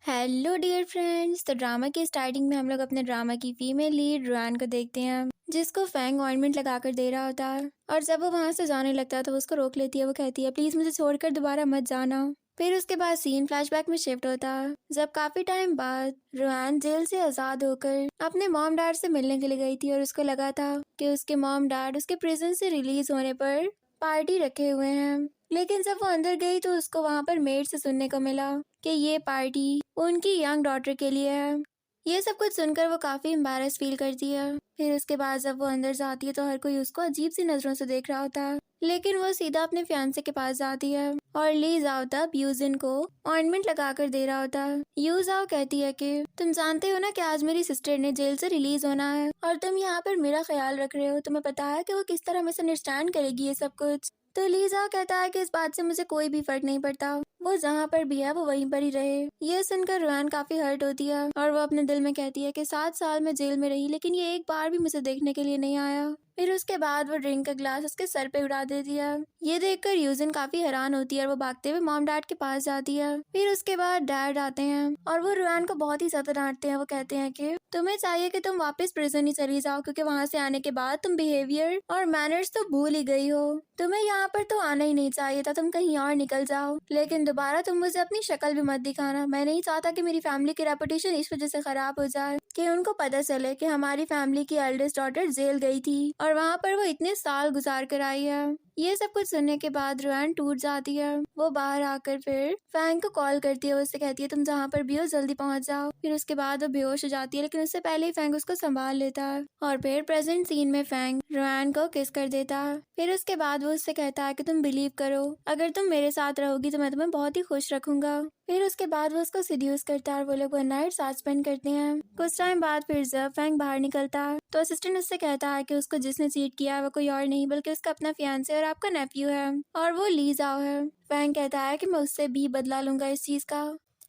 Hello dear friends. तो drama की starting में हम लोग अपने ड्रामा की फीमेल लीड रुआन को देखते हैं, जिसको फैंग ऑइंटमेंट लगाकर दे रहा होता है। और जब वो वहां से जाने लगता है तो वो उसको रोक लेती है। वो कहती है प्लीज मुझे छोड़कर दोबारा मत जाना। फिर उसके बाद सीन फ्लैशबैक में शिफ्ट होता है, जब काफी टाइम बाद रुआन जेल से आजाद होकर अपने मॉम डैड से मिलने के लिए गई थी। और उसको लगा था कि उसके मॉम डैड उसके प्रिजन से रिलीज होने पर पार्टी रखे हुए हैं। लेकिन जब वो अंदर गई तो उसको वहां पर मेड से सुनने को मिला कि ये पार्टी उनकी यंग डॉटर के लिए है। ये सब कुछ सुनकर वो काफी एम्बैरेस फील करती है। फिर उसके बाद जब वो अंदर जाती है तो हर कोई उसको अजीब सी नजरों से देख रहा होता है। लेकिन वो सीधा अपने फियांसे के पास जाती है और ली जाओ तब यूजिन को ऑइंटमेंट लगा कर दे रहा होता है। यू जाओ कहती है कि तुम जानते हो ना कि आज मेरी सिस्टर ने जेल से रिलीज होना है और तुम यहाँ पर मेरा ख्याल रख रहे हो। तुम्हें पता है कि वो किस तरह मिसअंडरस्टैंड करेगी ये सब कुछ। तो लीजा कहता है कि इस बात से मुझे कोई भी फर्क नहीं पड़ता, वो जहाँ पर भी है वो वहीं पर ही रहे। ये सुनकर रुआन काफी हर्ट होती है और वो अपने दिल में कहती है कि 7 साल में जेल में रही लेकिन ये एक बार भी मुझे देखने के लिए नहीं आया। फिर उसके बाद वो ड्रिंक का ग्लास उसके सर पे उड़ा देती है। ये देखकर यूजिन काफी हैरान होती है और वो भागते हुए मॉम डैड के पास जाती है। फिर उसके बाद डैड आते हैं और वो रुआन को बहुत ही ज्यादा डांटते हैं। वो कहते हैं कि तुम्हें चाहिए कि तुम वापस प्रिजन ही चली जाओ, क्योंकि वहाँ से आने के बाद तुम बिहेवियर और मैनर्स तो भूल ही गई हो। तुम्हें यहाँ पर तो आना ही नहीं चाहिए था, तुम कहीं और निकल जाओ। लेकिन दोबारा तुम मुझे अपनी शक्ल भी मत दिखाना। मैं नहीं चाहता कि मेरी फैमिली की रेपुटेशन इस वजह से खराब हो जाए कि उनको पता चले कि हमारी फैमिली की एल्डेस्ट डॉटर जेल गई थी और वहाँ पर वो इतने साल गुजार कर आई है। ये सब कुछ सुनने के बाद रुआन टूट जाती है। वो बाहर आकर फिर फैंग को कॉल करती है। वो उससे कहती है तुम जहाँ पर भी हो जल्दी पहुँच जाओ। फिर उसके बाद वो बेहोश हो जाती है, लेकिन उससे पहले ही फैंग उसको संभाल लेता है और फिर प्रेजेंट सीन में फैंग रुआन को किस कर देता है। फिर उसके बाद वो उससे कहता है कि तुम बिलीव करो, अगर तुम मेरे साथ रहोगी तो मैं तुम्हें बहुत ही खुश रखूंगा। फिर उसके बाद वो उसको सीड्यूस करता है और वो लोग वन नाइट साथ स्पेंड करते हैं। कुछ टाइम बाद फिर जब फैंग बाहर निकलता है तो असिस्टेंट उससे कहता है कि उसको जिसने चीट किया है वो कोई और नहीं बल्कि उसका अपना फियांसे और आपका नेफ्यू है और वो ली जाओ है। फैंग कहता है कि मैं उससे भी बदला लूंगा इस चीज का।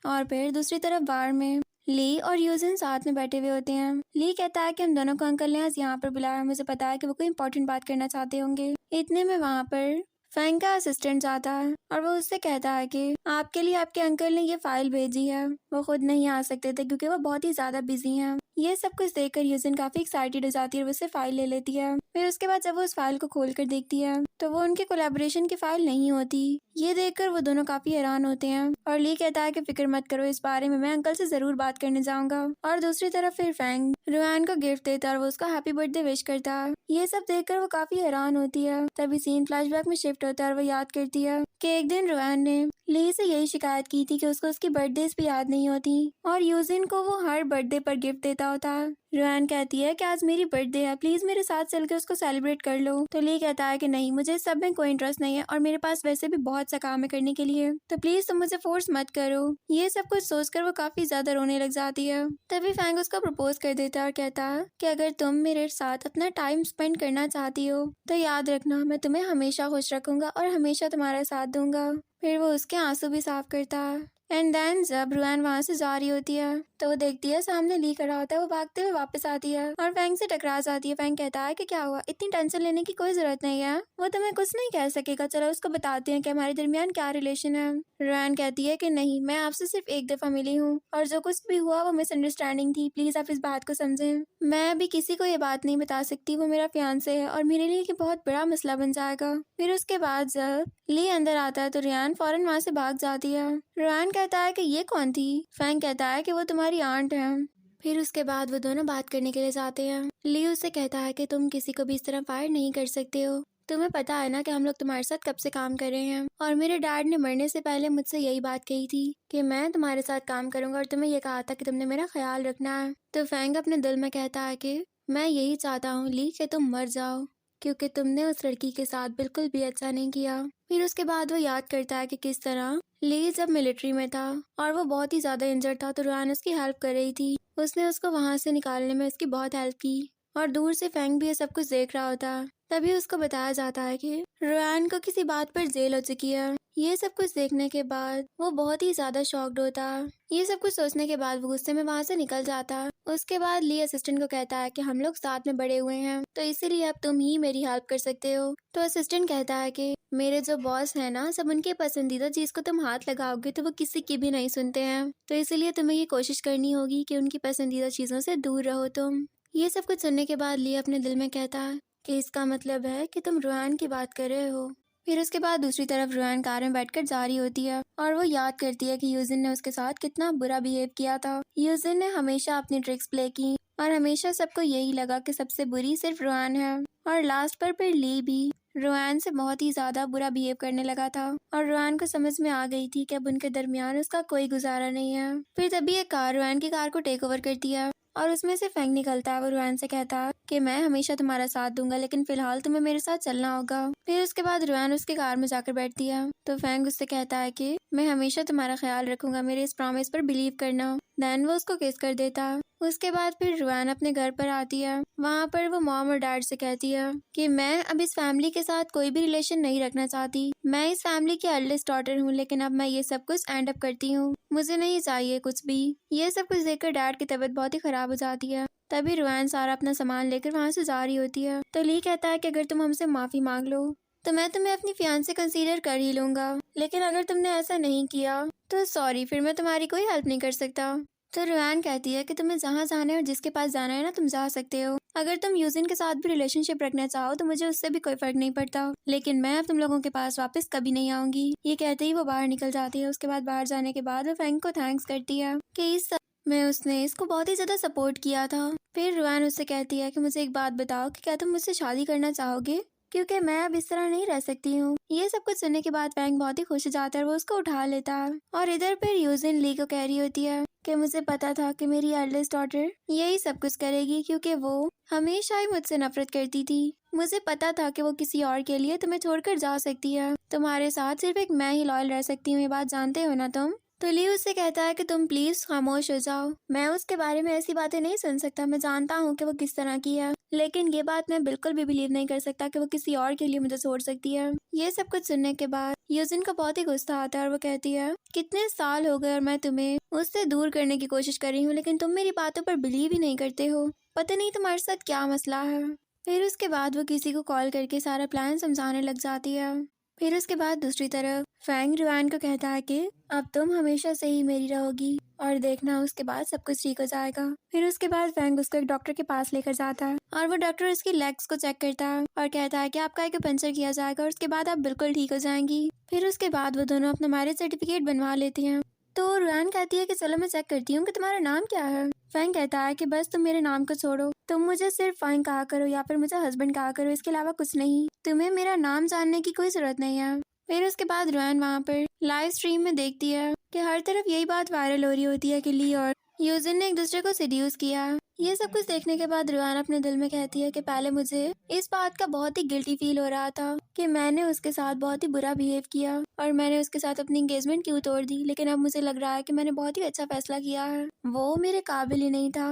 और फिर दूसरी तरफ बार में ली और यूजिन साथ में बैठे हुए होते हैं। ली कहता है कि हम दोनों को अंकल ने आज यहाँ पर बुलाया, मुझे पता है कि वो कोई इंपॉर्टेंट बात करना चाहते होंगे। इतने में वहाँ पर फैंग का असिस्टेंट जाता है और वो उससे कहता है कि आपके लिए आपके अंकल ने ये फाइल भेजी है, वो खुद नहीं आ सकते थे क्योंकि वो बहुत ही ज्यादा बिजी हैं। ये सब कुछ देखकर यूजिन काफी एक्साइटेड हो जाती है और उससे फाइल ले लेती है। फिर उसके बाद जब वो उस फाइल को खोल कर देखती है तो वो उनके कोलैबोरेशन की फाइल नहीं होती। ये देखकर वो दोनों काफी हैरान होते हैं और ली कहता है कि फिक्र मत करो, इस बारे में मैं अंकल से जरूर बात करने जाऊंगा। और दूसरी तरफ फिर फैंग रुआन को गिफ्ट देता है और वो उसका हैप्पी बर्थडे विश करता है। ये सब देखकर वो काफी हैरान होती है। तभी सीन फ्लैशबैक में शिफ्ट होता है और वो याद करती है कि एक दिन रुआन ने ली से यही शिकायत की थी कि उसको उसकी बर्थडे भी याद नहीं होती और यूजिन को वो हर बर्थडे पर गिफ्ट देता होता है। रुआन कहती है कि आज मेरी बर्थडे है, प्लीज मेरे साथ चल के उसको सेलिब्रेट कर लो। तो ली कहता है कि नहीं, मुझे इस सब में कोई इंटरेस्ट नहीं है और मेरे पास वैसे भी बहुत सा काम है करने के लिए, तो प्लीज तुम मुझे फोर्स मत करो। ये सब कुछ सोचकर वो काफी ज्यादा रोने लग जाती है। तभी फैंग उसको प्रपोज कर देता है और कहता है कि अगर तुम मेरे साथ अपना टाइम स्पेंड करना चाहती हो तो याद रखना मैं तुम्हें हमेशा खुश रखूंगा और हमेशा तुम्हारा साथ दूंगा। फिर वो उसके आंसू भी साफ करता है। एंड देन जब रुआन वहाँ से जा रही होती है तो वो देखती है सामने ली खड़ा होता है। वो भागते हुए वापस आती है और फैंग से टकरा जाती है। फैंग कहता है कि क्या हुआ, इतनी टेंशन लेने की कोई जरूरत नहीं है, वो तुम्हें कुछ नहीं कह सकेगा, चलो उसको बताते हैं कि हमारे दरमियान क्या रिलेशन है। रुआन कहती है कि नहीं, मैं आपसे सिर्फ एक दफा मिली हूँ और जो कुछ भी हुआ वो मिसअंडरस्टैंडिंग थी, प्लीज आप इस बात को समझें। मैं अभी किसी को ये बात नहीं बता सकती, वो मेरा फियांसे है और मेरे लिए ये बहुत बड़ा मसला बन जाएगा। फिर उसके बाद जब ली अंदर आता है तो रियान फौरन वहाँ से भाग जाती है। रुआन कहता है कि ये कौन थी। फैंग कहता है कि वो तुम्हारी आंट है। फिर उसके बाद वो दोनों बात करने के लिए जाते हैं। ली उससे कहता है कि तुम किसी को भी इस तरह फायर नहीं कर सकते हो, तुम्हें पता है ना कि हम लोग तुम्हारे साथ कब से काम कर रहे हैं और मेरे डैड ने मरने से पहले मुझसे यही बात कही थी कि मैं तुम्हारे साथ काम करूंगा और तुम्हें ये कहा था कि तुमने मेरा ख्याल रखना है। तो फैंग अपने दिल में कहता है कि मैं यही चाहता हूँ ली कि तुम मर जाओ, क्योंकि तुमने उस लड़की के साथ बिल्कुल भी अच्छा नहीं किया। फिर उसके बाद वो याद करता है कि किस तरह ली जब मिलिट्री में था और वो बहुत ही ज्यादा इंजर्ड था तो रुआन उसकी हेल्प कर रही थी। उसने उसको वहां से निकालने में उसकी बहुत हेल्प की और दूर से फैंग भी ये सब कुछ देख रहा होता। तभी उसको बताया जाता है कि रुआन को किसी बात पर जेल हो चुकी है। ये सब कुछ देखने के बाद वो बहुत ही ज्यादा शॉक्ड होता। ये सब कुछ सोचने के बाद वो गुस्से में वहाँ से निकल जाता। उसके बाद ली असिस्टेंट को कहता है कि हम लोग साथ में बड़े हुए हैं, तो इसीलिए अब तुम ही मेरी हेल्प कर सकते हो। तो असिस्टेंट कहता है कि मेरे जो बॉस है ना, सब उनके पसंदीदा चीज को तुम हाथ लगाओगे तो वो किसी की भी नहीं सुनते हैं, तो इसीलिए तुम्हें ये कोशिश करनी होगी कि उनकी पसंदीदा चीजों से दूर रहो तुम। ये सब कुछ सुनने के बाद ली अपने दिल में कहता है कि इसका मतलब है कि तुम रुआन की बात कर रहे हो। फिर उसके बाद दूसरी तरफ रुआन कार में बैठकर जा रही होती है और वो याद करती है कि यूजिन ने उसके साथ कितना बुरा बिहेव किया था। यूजिन ने हमेशा अपनी ट्रिक्स प्ले की और हमेशा सबको यही लगा कि सबसे बुरी सिर्फ रुआन है। और लास्ट पर फिर ली भी रुआन से बहुत ही ज्यादा बुरा बिहेव करने लगा था और रुआन को समझ में आ गई थी कि अब उनके दरमियान उसका कोई गुजारा नहीं है। फिर तभी एक कार रुआन की कार को टेक ओवर करती है और उसमें से फेंग निकलता है। वो रुआन से कहता है कि मैं हमेशा तुम्हारा साथ दूंगा, लेकिन फिलहाल तुम्हें मेरे साथ चलना होगा। फिर उसके बाद रुआन उसके कार में जाकर बैठती है तो फेंग उससे कहता है कि मैं हमेशा तुम्हारा ख्याल रखूंगा, मेरे इस प्रॉमिस पर बिलीव करना। देन वो उसको किस कर देता है। उसके बाद फिर रुआन अपने घर पर आती है। वहाँ पर वो मॉम और डैड से कहती है कि मैं अब इस फैमिली के साथ कोई भी रिलेशन नहीं रखना चाहती। मैं इस फैमिली की एल्डेस्ट डॉटर हूँ, लेकिन अब मैं ये सब कुछ एंड अप करती हूँ, मुझे नहीं चाहिए कुछ भी। ये सब कुछ देखकर डैड की तबीयत बहुत ही खराब हो जाती है। तभी रुआन सारा अपना सामान लेकर वहाँ से जा रही होती है तो ली कहता है कि अगर तुम हमसे माफी मांग लो तो मैं तुम्हें अपनी फियांसे कंसीडर कर ही लूंगा, लेकिन अगर तुमने ऐसा नहीं किया तो सॉरी, फिर मैं तुम्हारी कोई हेल्प नहीं कर सकता। तो रुआन कहती है कि तुम्हें जहाँ जाना है और जिसके पास जाना है ना, तुम जा सकते हो। अगर तुम यूजिन के साथ भी रिलेशनशिप रखना चाहो तो मुझे उससे भी कोई फर्क नहीं पड़ता, लेकिन मैं अब तुम लोगों के पास वापस कभी नहीं आऊंगी। ये कहते ही वो बाहर निकल जाती है। उसके बाद बाहर जाने के बाद वो फेंग को थैंक्स करती है कि इस में उसने इसको बहुत ही ज्यादा सपोर्ट किया था। फिर रुआन उससे कहती है कि मुझे एक बात बताओ कि क्या तुम मुझसे शादी करना चाहोगे, क्योंकि मैं अब इस तरह नहीं रह सकती हूँ। ये सब कुछ सुनने के बाद फैंग बहुत ही खुश हो जाता है और वो उसको उठा लेता है। और इधर फिर यूजिन ली को कह रही होती है कि मुझे पता था कि मेरी एल्डेस्ट डॉटर यही सब कुछ करेगी, क्योंकि वो हमेशा ही मुझसे नफरत करती थी। मुझे पता था कि वो किसी और के लिए तुम्हें छोड़कर जा सकती है, तुम्हारे साथ सिर्फ एक मैं ही लॉयल रह सकती हूँ, ये बात जानते हो ना तुम। तो ली उससे कहता है कि तुम प्लीज खामोश हो जाओ, मैं उसके बारे में ऐसी बातें नहीं सुन सकता। मैं जानता हूँ कि वो किस तरह की है, लेकिन ये बात मैं बिल्कुल भी बिलीव नहीं कर सकता कि वो किसी और के लिए मुझे छोड़ सकती है। ये सब कुछ सुनने के बाद यूजिन को बहुत ही गुस्सा आता है और वो कहती है कितने साल हो गए और मैं तुम्हें उससे दूर करने की कोशिश कर रही हूँ, लेकिन तुम मेरी बातों पर बिलीव ही नहीं करते हो। पता नहीं तुम्हारे साथ क्या मसला है। फिर उसके बाद वो किसी को कॉल करके सारा प्लान समझाने लग जाती है। फिर उसके बाद दूसरी तरफ फैंग रुआन को कहता है कि अब तुम हमेशा से ही मेरी रहोगी और देखना उसके बाद सब कुछ ठीक हो जाएगा। फिर उसके बाद फैंग उसको एक डॉक्टर के पास लेकर जाता है और वो डॉक्टर उसकी लेग्स को चेक करता है और कहता है कि आपका एक पंचर किया जाएगा और उसके बाद आप बिल्कुल ठीक हो जाएंगी। फिर उसके बाद वो दोनों अपना मैरिज सर्टिफिकेट बनवा लेती हैं। तो रुआन कहती है कि चलो मैं चेक करती हूँ कि तुम्हारा नाम क्या है। फैंग कहता है कि बस तुम मेरे नाम को छोड़ो, तुम मुझे सिर्फ फैंग कहा करो या फिर मुझे हस्बैंड कहा करो, इसके अलावा कुछ नहीं। तुम्हें मेरा नाम जानने की कोई जरूरत नहीं है। फिर उसके बाद रुआन वहाँ पर लाइव स्ट्रीम में देखती है कि हर तरफ यही बात वायरल हो रही होती है कि ली और यूजिन ने एक दूसरे को सेड्यूस किया। ये सब कुछ देखने के बाद रुआन अपने दिल में कहती है कि पहले मुझे इस बात का बहुत ही गिल्टी फील हो रहा था कि मैंने उसके साथ बहुत ही बुरा बिहेव किया और मैंने उसके साथ अपनी एंगेजमेंट क्यों तोड़ दी, लेकिन अब मुझे लग रहा है कि मैंने बहुत ही अच्छा फैसला किया है, वो मेरे काबिल ही नहीं था।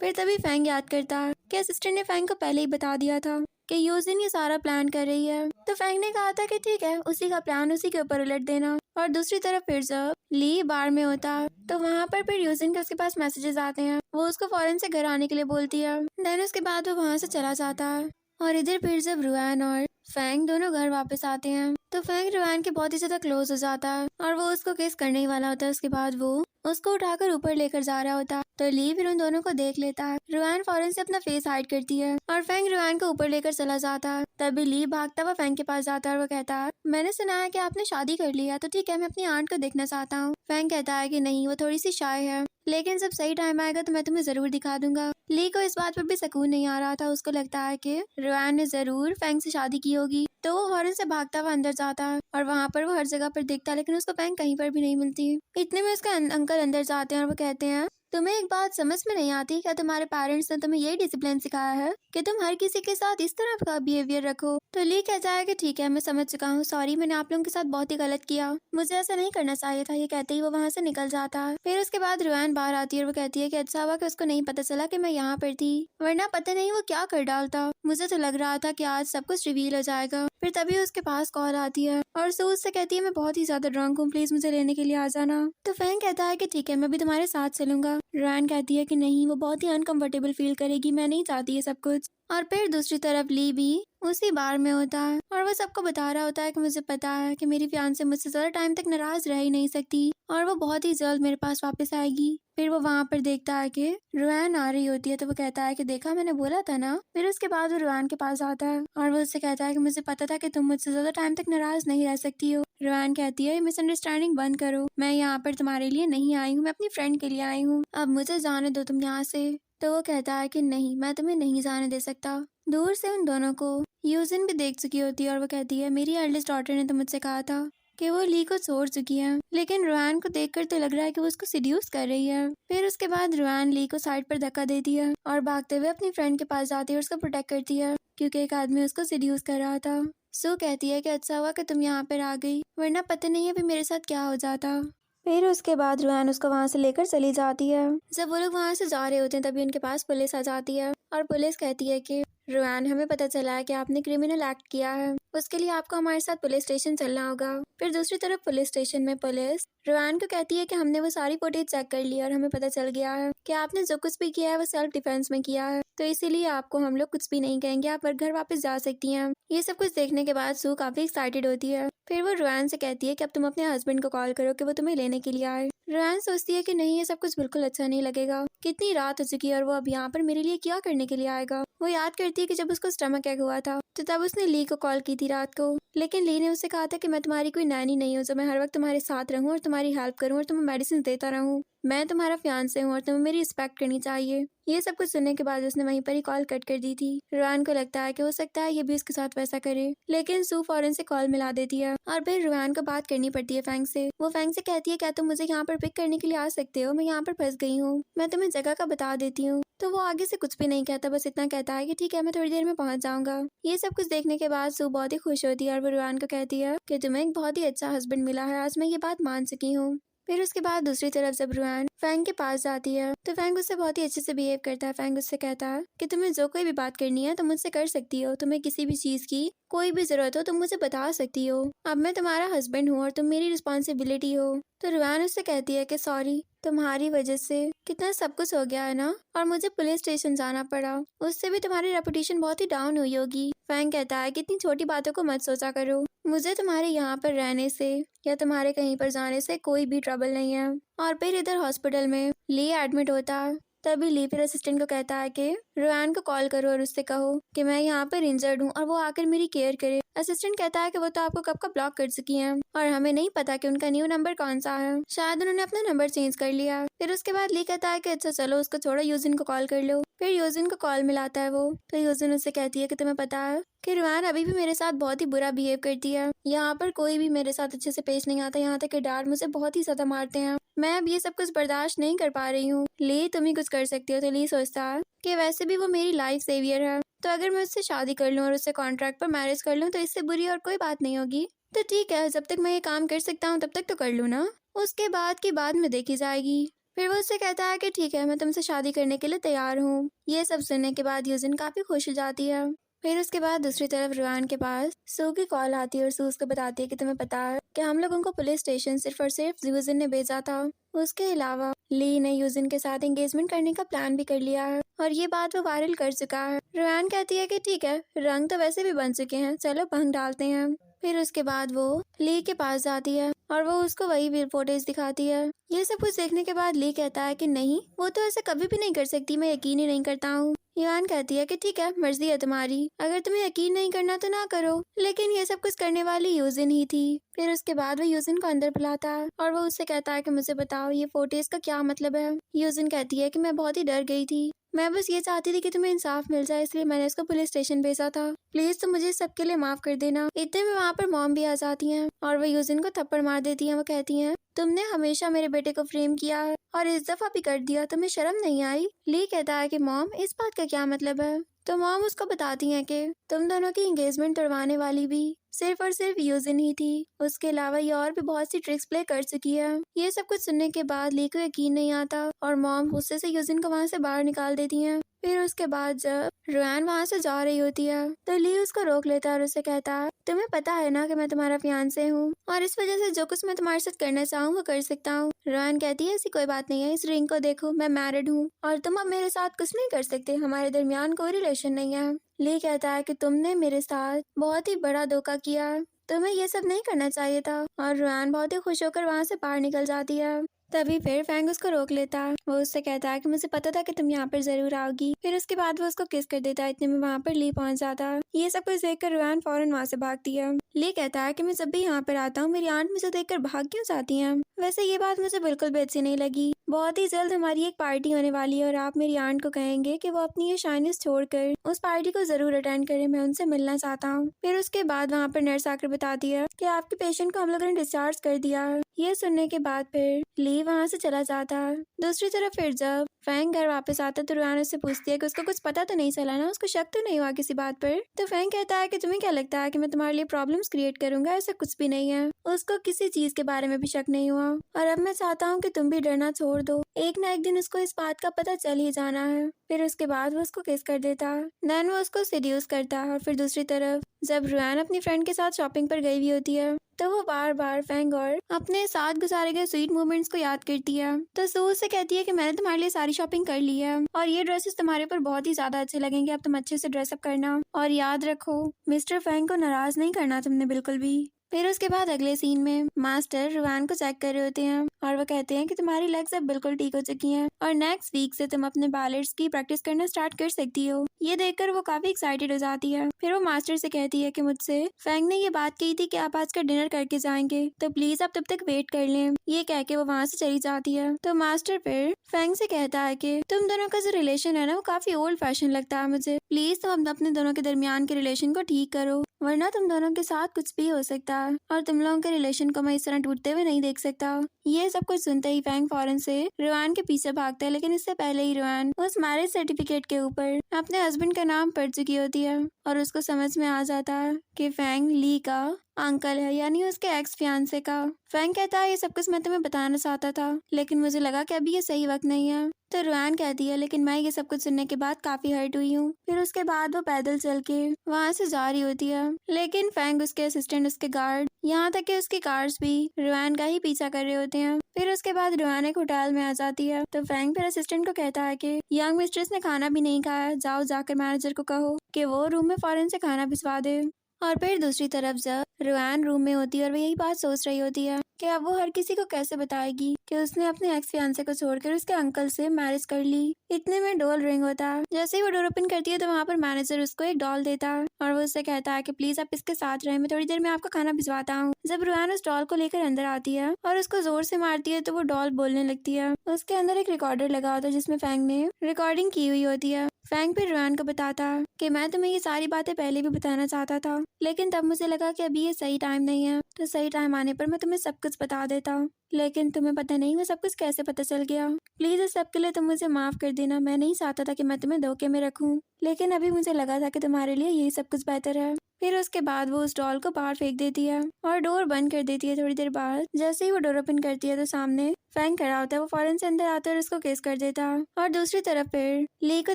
फिर तभी फैंग याद करता है कि असिस्टेंट ने फैंग को पहले ही बता दिया था कि यूजिन ये सारा प्लान कर रही है। तो फैंग ने कहा था कि ठीक है, उसी का प्लान उसी के ऊपर उलट देना। और दूसरी तरफ फिर जब ली बार में होता है तो वहाँ पर फिर यूजिन के उसके पास मैसेजेस आते हैं। वो उसको फौरन से घर आने के लिए बोलती है। देन उसके बाद वो वहाँ से चला जाता है। और इधर फिर जब रुआन और फैंग दोनों घर वापस आते हैं तो फैंग रुआन के बहुत ही ज्यादा क्लोज हो जाता है और वो उसको किस करने ही वाला होता है। उसके बाद वो उसको उठाकर ऊपर लेकर जा रहा होता तो ली फिर उन दोनों को देख लेता है। रुआन फौरन से अपना फेस हाइड करती है और फैंग रुआन को ऊपर लेकर चला जाता है। तभी ली भागता हुआ फैंग के पास जाता है और वो कहता है मैंने सुना है कि आपने शादी कर लिया, तो ठीक है मैं अपनी आंट को देखना चाहता हूँ। फैंग कहता है कि नहीं, वो थोड़ी सी शाय है, लेकिन जब सही टाइम आएगा तो मैं तुम्हें जरूर दिखा दूंगा। ली को इस बात पर भी सुकून नहीं आ रहा था। उसको लगता है कि रुआन ने जरूर फैंग से शादी की होगी, तो वो हॉर्न से भागता हुआ अंदर जाता है और वहाँ पर वो हर जगह पर देखता है, लेकिन उसको फैंग कहीं पर भी नहीं मिलती। इतने में उसका अंकल अंदर जाते हैं और वो कहते हैं तुम्हें एक बात समझ में नहीं आती, क्या तुम्हारे पेरेंट्स ने तुम्हें यही डिसिप्लिन सिखाया है कि तुम हर किसी के साथ इस तरह का बिहेवियर रखो। तो ली कहता है कि ठीक है मैं समझ चुका हूँ, सॉरी मैंने आप लोगों के साथ बहुत ही गलत किया, मुझे ऐसा नहीं करना चाहिए था। ये कहते ही वो वहाँ से निकल जाता है। फिर उसके बाद रुआन बाहर आती है और वो कहती है कि अच्छा हुआ कि उसको नहीं पता चला कि मैं यहाँ पर थी, वरना पता नहीं वो क्या कर डालता। मुझे तो लग रहा था कि आज सब कुछ रिवील हो जाएगा। फिर तभी उसके पास कॉल आती है और सू उससे कहती है मैं बहुत ही ज्यादा ड्रंक हूँ, प्लीज मुझे लेने के लिए आ जाना। तो फैंग कहता है कि ठीक है, मैं भी तुम्हारे साथ चलूंगा। रैन कहती है कि नहीं, वो बहुत ही अनकंफर्टेबल फील करेगी, मैं नहीं चाहती है सब कुछ। और फिर दूसरी तरफ ली भी उसी बार में होता है और वो सबको बता रहा होता है कि मुझे पता है कि मेरी फियांसे मुझसे ज्यादा टाइम तक नाराज रह ही नहीं सकती और वो बहुत ही जल्द मेरे पास वापस आएगी। फिर वो वहाँ पर देखता है कि रुआन आ रही होती है तो वो कहता है कि देखा, मैंने बोला था ना। फिर उसके बाद वो रुआन के पास आता है और वो उससे कहता है कि मुझे पता था कि तुम मुझसे ज्यादा टाइम तक नाराज नहीं रह सकती हो। रुआन कहती है मिसअंडरस्टैंडिंग बंद करो, मैं यहाँ पर तुम्हारे लिए नहीं आई हूँ, मैं अपनी फ्रेंड के लिए आई हूँ, अब मुझे जाने दो तुम यहाँ से। तो वो कहता है कि नहीं, मैं तुम्हें नहीं जाने दे सकता। दूर से उन दोनों को यूजिन भी देख चुकी होती है और वो कहती है मेरी एल्डेस्ट डॉटर ने तो मुझसे कहा था कि वो ली को छोड़ चुकी है, लेकिन रुआन को देखकर तो लग रहा है कि वो उसको सिड्यूस कर रही है। फिर उसके बाद रुआन ली को साइड पर धक्का देती है और भागते हुए अपनी फ्रेंड के पास जाती है और उसको प्रोटेक्ट करती है क्योंकि एक आदमी उसको सिड्यूस कर रहा था। सू कहती है कि अच्छा हुआ कि तुम यहाँ पर आ गई, वरना पता नहीं अभी मेरे साथ क्या हो जाता। फिर उसके बाद रुआन उसको वहाँ से लेकर चली जाती है। जब वो लोग वहाँ से जा रहे होते हैं तभी उनके पास पुलिस आ जाती है और पुलिस कहती है कि रुआन, हमें पता चला है कि आपने क्रिमिनल एक्ट किया है, उसके लिए आपको हमारे साथ पुलिस स्टेशन चलना होगा। फिर दूसरी तरफ पुलिस स्टेशन में पुलिस रुआन को कहती है कि हमने वो सारी फुटेज चेक कर ली और हमें पता चल गया है कि आपने जो कुछ भी किया है वो सेल्फ डिफेंस में किया है, तो इसीलिए आपको हम लोग कुछ भी नहीं कहेंगे, आप घर वापस जा सकती हैं। ये सब कुछ देखने के बाद सू काफी एक्साइटेड होती है। फिर वो रुआन से कहती है कि अब तुम अपने हस्बैंड को कॉल करो कि वो तुम्हें लेने के लिए आए। रुआन सोचती है कि नहीं, ये सब कुछ बिल्कुल अच्छा नहीं लगेगा, कितनी रात हो चुकी है और वो अब यहाँ पर मेरे लिए क्या करने के लिए आएगा। वो याद करती है कि जब उसको स्टमक अटैक हुआ था तो तब उसने ली को कॉल की थी रात को, लेकिन ली ने उससे कहा था कि मैं तुम्हारी कोई नैनी नहीं हूँ जो मैं हर वक्त तुम्हारे साथ रहूँ और तुम्हारी हेल्प करूँ और तुम्हें मेडिसिन देता रहूँ, मैं तुम्हारा फियांसे हूँ और तुम्हें मेरी रिस्पेक्ट करनी चाहिए। ये सब कुछ सुनने के बाद उसने वहीं पर ही कॉल कट कर दी थी। रुआन को लगता है कि हो सकता है ये भी उसके साथ वैसा करे, लेकिन सू फौरन से कॉल मिला देती है और फिर रुआन को बात करनी पड़ती है फैंग से। वो फैंग से कहती है क्या तुम मुझे यहाँ पर पिक करने के लिए आ सकते हो, मैं यहाँ पर फंस गई हूँ, मैं तुम्हें जगह का बता देती हूँ। तो वो आगे से कुछ भी नहीं कहता, बस इतना कहता है कि ठीक है, मैं थोड़ी देर में पहुंच जाऊंगा। ये सब कुछ देखने के बाद सू बहुत ही खुश होती है और वो रुआन को कहती है कि तुम्हें एक बहुत ही अच्छा हस्बैंड मिला है, आज मैं ये बात मान चुकी हूँ। फिर उसके बाद दूसरी तरफ जब रुआन फैंग के पास जाती है तो फैंग उससे बहुत ही अच्छे से बिहेव करता है। फैंग उससे कहता है कि तुम्हें जो कोई भी बात करनी है तुम मुझसे कर सकती हो, तुम्हें किसी भी चीज की कोई भी जरूरत हो तुम मुझे बता सकती हो, अब मैं तुम्हारा हस्बैंड हूँ और तुम मेरी रिस्पॉन्सिबिलिटी हो। तो रुआन उससे कहती है कि सॉरी, तुम्हारी वजह से कितना सब कुछ हो गया है ना, और मुझे पुलिस स्टेशन जाना पड़ा, उससे भी तुम्हारी रेपुटेशन बहुत ही डाउन हुई होगी। फैंग कहता है कि इतनी छोटी बातों को मत सोचा करो, मुझे तुम्हारे यहाँ पर रहने से या तुम्हारे कहीं पर जाने से कोई भी ट्रबल नहीं है। और फिर इधर हॉस्पिटल में ली एडमिट होता है। तभी ली फिर असिस्टेंट को कहता है कि रुआन को कॉल करो और उससे कहो कि मैं यहाँ पर इंजर्ड हूँ और वो आकर मेरी केयर करे। असिस्टेंट कहता है कि वो तो आपको कब का ब्लॉक कर चुकी हैं और हमें नहीं पता कि उनका न्यू नंबर कौन सा है, शायद उन्होंने अपना नंबर चेंज कर लिया। फिर उसके बाद ली कहता है कि अच्छा चलो उसको छोड़ो, यूजिन को कॉल कर लो। फिर यूजिन को कॉल मिलाता है वो, तो यूजिन उससे कहती है कि तुम्हें पता है कि रुआन अभी भी मेरे साथ बहुत ही बुरा बिहेव करती है, यहाँ पर कोई भी मेरे साथ अच्छे से पेश नहीं आता, यहाँ तक कि डैड मुझे बहुत ही ज्यादा मारते हैं, मैं अब ये सब कुछ बर्दाश्त नहीं कर पा रही हूँ, ली तुम ही कुछ कर सकती हो। तो ली सोचता है कि वैसे भी वो मेरी लाइफ सेवियर है, तो अगर मैं उससे शादी कर लूँ और उससे कॉन्ट्रैक्ट पर मैरिज कर लूँ तो इससे बुरी और कोई बात नहीं होगी, तो ठीक है, जब तक मैं ये काम कर सकता हूँ तब तक तो कर लूँ ना, उसके बाद की बाद में देखी जाएगी। फिर वो उससे कहता है कि ठीक है, मैं तुमसे शादी करने के लिए तैयार हूँ। ये सब सुनने के बाद यूजिन काफी खुश हो जाती है। फिर उसके बाद दूसरी तरफ रुआन के पास सू की कॉल आती है और सू उसको बताती है कि तुम्हें पता है कि हम लोगों को पुलिस स्टेशन सिर्फ और सिर्फ यूजिन ने भेजा था, उसके अलावा ली ने यूजिन के साथ एंगेजमेंट करने का प्लान भी कर लिया है और ये बात वो वायरल कर चुका है। रुआन कहती है कि ठीक है, रंग तो वैसे भी बन चुके हैं, चलो भंग डालते हैं। फिर उसके बाद वो ली के पास जाती है और वो उसको वही फोटेज दिखाती है। ये सब कुछ देखने के बाद ली कहता है कि नहीं, वो तो ऐसा कभी भी नहीं कर सकती, मैं यकीन ही नहीं करता हूँ। युआन कहती है कि ठीक है, मर्जी है तुम्हारी, अगर तुम्हें यकीन नहीं करना तो ना करो, लेकिन ये सब कुछ करने वाली यूजिन ही थी। फिर उसके बाद वो यूजिन को अंदर बुलाता है और वो उससे कहता है कि मुझे बताओ ये फोटेज का क्या मतलब है। यूजिन कहती है कि मैं बहुत ही डर गई थी, मैं बस ये चाहती थी कि तुम्हें इंसाफ मिल जाए, इसलिए मैंने उसको पुलिस स्टेशन भेजा था, प्लीज तुम मुझे सबके लिए माफ कर देना। इतने में वहाँ पर मॉम भी आ जाती हैं और वो यूजिन को थप्पड़ मार देती हैं। वो कहती हैं तुमने हमेशा मेरे बेटे को फ्रेम किया है और इस दफा भी कर दिया, तुम्हें शर्म नहीं आई। ली कहता है कि मॉम इस बात का क्या मतलब है। तो मॉम उसको बताती हैं कि तुम दोनों की एंगेजमेंट तोड़वाने वाली भी सिर्फ और सिर्फ यूजिन ही थी, उसके अलावा ये और भी बहुत सी ट्रिक्स प्ले कर चुकी है। ये सब कुछ सुनने के बाद ली को यकीन नहीं आता और मॉम गुस्से से यूजिन को वहाँ से बाहर निकाल देती हैं। फिर उसके बाद जब रुआन वहाँ से जा रही होती है तो ली उसको रोक लेता है और उसे कहता है तुम्हें पता है ना कि मैं तुम्हारा फियांसे हूँ और इस वजह से जो कुछ मैं तुम्हारे साथ करना चाहूँ वो कर सकता हूँ। रुआन कहती है ऐसी कोई बात नहीं है, इस रिंग को देखो, मैं मैरिड हूँ और तुम अब मेरे साथ कुछ नहीं कर सकते, हमारे दरमियान कोई रिलेशन नहीं है। ली कहता है कि तुमने मेरे साथ बहुत ही बड़ा धोखा किया, तुम्हें ये सब नहीं करना चाहिए था और रुआन बहुत ही खुश होकर वहाँ से बाहर निकल जाती है। तभी फिर फैंग उसको रोक लेता है। वो उससे कहता है कि मुझे पता था कि तुम यहाँ पर जरूर आओगी। फिर उसके बाद वो उसको किस कर देता है। इतने में वहाँ पर ली पहुँच जाता है। ये सब कुछ देखकर रुआन फौरन वहाँ से भागती है। ली कहता है कि मैं जब भी यहाँ पर आता हूँ मेरी आंट मुझे देखकर भाग क्यों जाती है। वैसे ये बात मुझे बिल्कुल भी अच्छी नहीं लगी। बहुत ही जल्द हमारी एक पार्टी होने वाली है और आप मेरी आंट को कहेंगे कि वो अपनी ये शाइनेस छोड़कर उस पार्टी को जरूर अटेंड करे, मैं उनसे मिलना चाहता हूँ। फिर उसके बाद वहाँ पर नर्स आकर बताती है कि आपके पेशेंट को हम लोगों ने डिस्चार्ज कर दिया है। ये सुनने के बाद फिर ली वहाँ से चला जाता है। दूसरी तरफ फिर जब फैंग घर वापस आता है तो रुआन उससे पूछती है कि उसको कुछ पता तो नहीं चला ना, उसको शक तो नहीं हुआ किसी बात पर। तो फैंग कहता है कि तुम्हें क्या लगता है कि मैं तुम्हारे लिए प्रॉब्लम्स क्रिएट करूंगा, ऐसा कुछ भी नहीं है। उसको किसी चीज के बारे में भी शक नहीं हुआ और अब मैं चाहता हूँ कि तुम भी डरना छोड़ दो, एक ना एक दिन उसको इस बात का पता चल ही जाना है। फिर उसके बाद वो उसको किस कर देता है, देन वो उसको सीड्यूस करता है। और फिर दूसरी तरफ जब रुआन अपनी फ्रेंड के साथ शॉपिंग पर गई हुई होती है तो वो बार बार फैंग और अपने साथ गुजारे गए स्वीट मोमेंट्स को याद करती है। तो सू उससे कहती है कि मैंने तुम्हारे लिए सारी शॉपिंग कर ली है और ये ड्रेसेस तुम्हारे ऊपर बहुत ही ज्यादा अच्छे लगेंगे, अब तुम अच्छे से ड्रेसअप करना और याद रखो मिस्टर फैंग को नाराज नहीं करना तुमने बिल्कुल भी। फिर उसके बाद अगले सीन में मास्टर रुआन को चेक कर रहे होते हैं और वो कहते हैं कि तुम्हारी लेग्स अब बिल्कुल ठीक हो चुकी हैं और नेक्स्ट वीक से तुम अपने बैलेट्स की प्रैक्टिस करना स्टार्ट कर सकती हो। ये देखकर वो काफी एक्साइटेड हो जाती है। फिर वो मास्टर से कहती है कि मुझसे फैंग ने ये बात कही थी कि आप आज का डिनर करके जाएंगे, तो प्लीज आप तब तक वेट कर लें। ये कह के वो वहाँ से चली जाती है। तो मास्टर फिर फैंग से कहता है कि तुम दोनों का जो रिलेशन है ना वो काफी ओल्ड फैशन लगता है मुझे, प्लीज तुम अपने दोनों के दरमियान के रिलेशन को ठीक करो वरना तुम दोनों के साथ कुछ भी हो सकता है और तुम लोगों के रिलेशन को मैं इस तरह टूटते हुए नहीं देख सकता। ये सब कुछ सुनते ही फैंग फौरन से रुआन के पीछे भागता है, लेकिन इससे पहले ही रुआन उस मैरिज सर्टिफिकेट के ऊपर अपने हस्बैंड का नाम पढ़ चुकी होती है और उसको समझ में आ जाता है कि फैंग ली का अंकल है, यानी उसके एक्स फियांसे का। फैंग कहता है ये सब कुछ मैं तुम्हें बताना चाहता था लेकिन मुझे लगा कि अभी ये सही वक्त नहीं है। तो रुआन कहती है लेकिन मैं ये सब कुछ सुनने के बाद काफी हर्ट हुई हूँ। फिर उसके बाद वो पैदल चल के वहाँ से जा रही होती है, लेकिन फैंग, उसके असिस्टेंट, उसके गार्ड, यहाँ तक कि उसकी कार्स भी रुआन का ही पीछा कर रहे होते हैं। फिर उसके बाद रुआन एक होटल में आ जाती है तो फैंग फिर असिस्टेंट को कहता है कि यंग मिस्ट्रेस ने खाना भी नहीं खाया, जाओ जाकर मैनेजर को कहो कि वो रूम में फौरन से खाना भिजवा दे। और फिर दूसरी तरफ जब रुआन रूम में होती है और वो यही बात सोच रही होती है कि अब वो हर किसी को कैसे बताएगी कि उसने अपने एक्स फियांसे को छोड़कर उसके अंकल से मैरिज कर ली। इतने में डोर रिंग होता है। जैसे ही वो डोर ओपन करती है तो वहाँ पर मैनेजर उसको एक डॉल देता है और वो उससे कहता है कि प्लीज आप इसके साथ रहें, मैं थोड़ी देर में आपको खाना भिजवाता हूँ। जब रुआन उस डॉल को लेकर अंदर आती है और उसको जोर से मारती है तो वो डॉल बोलने लगती है। उसके अंदर एक रिकॉर्डर लगा होता है जिसमें फैंग ने रिकॉर्डिंग की हुई होती है। फैंग फिर रुआन को बताता है कि मैं तुम्हें ये सारी बातें पहले भी बताना चाहता था लेकिन तब मुझे लगा कि अभी ये सही टाइम नहीं है, तो सही टाइम आने पर मैं तुम्हें सब कुछ बता देता हूँ। लेकिन तुम्हें पता नहीं वो सब कुछ कैसे पता चल गया। प्लीज इस सब के लिए तुम मुझे माफ कर देना, मैं नहीं चाहता था कि मैं तुम्हें धोखे में रखूं, लेकिन अभी मुझे लगा था कि तुम्हारे लिए यही सब कुछ बेहतर है। फिर उसके बाद वो उस डॉल को बाहर फेंक देती है और डोर बंद कर देती है। थोड़ी देर बाद जैसे ही वो डोर ओपन करती है तो सामने फैंग खड़ा होता है। वो फौरन से अंदर आता है और उसको किस कर देता है। और दूसरी तरफ फिर ली को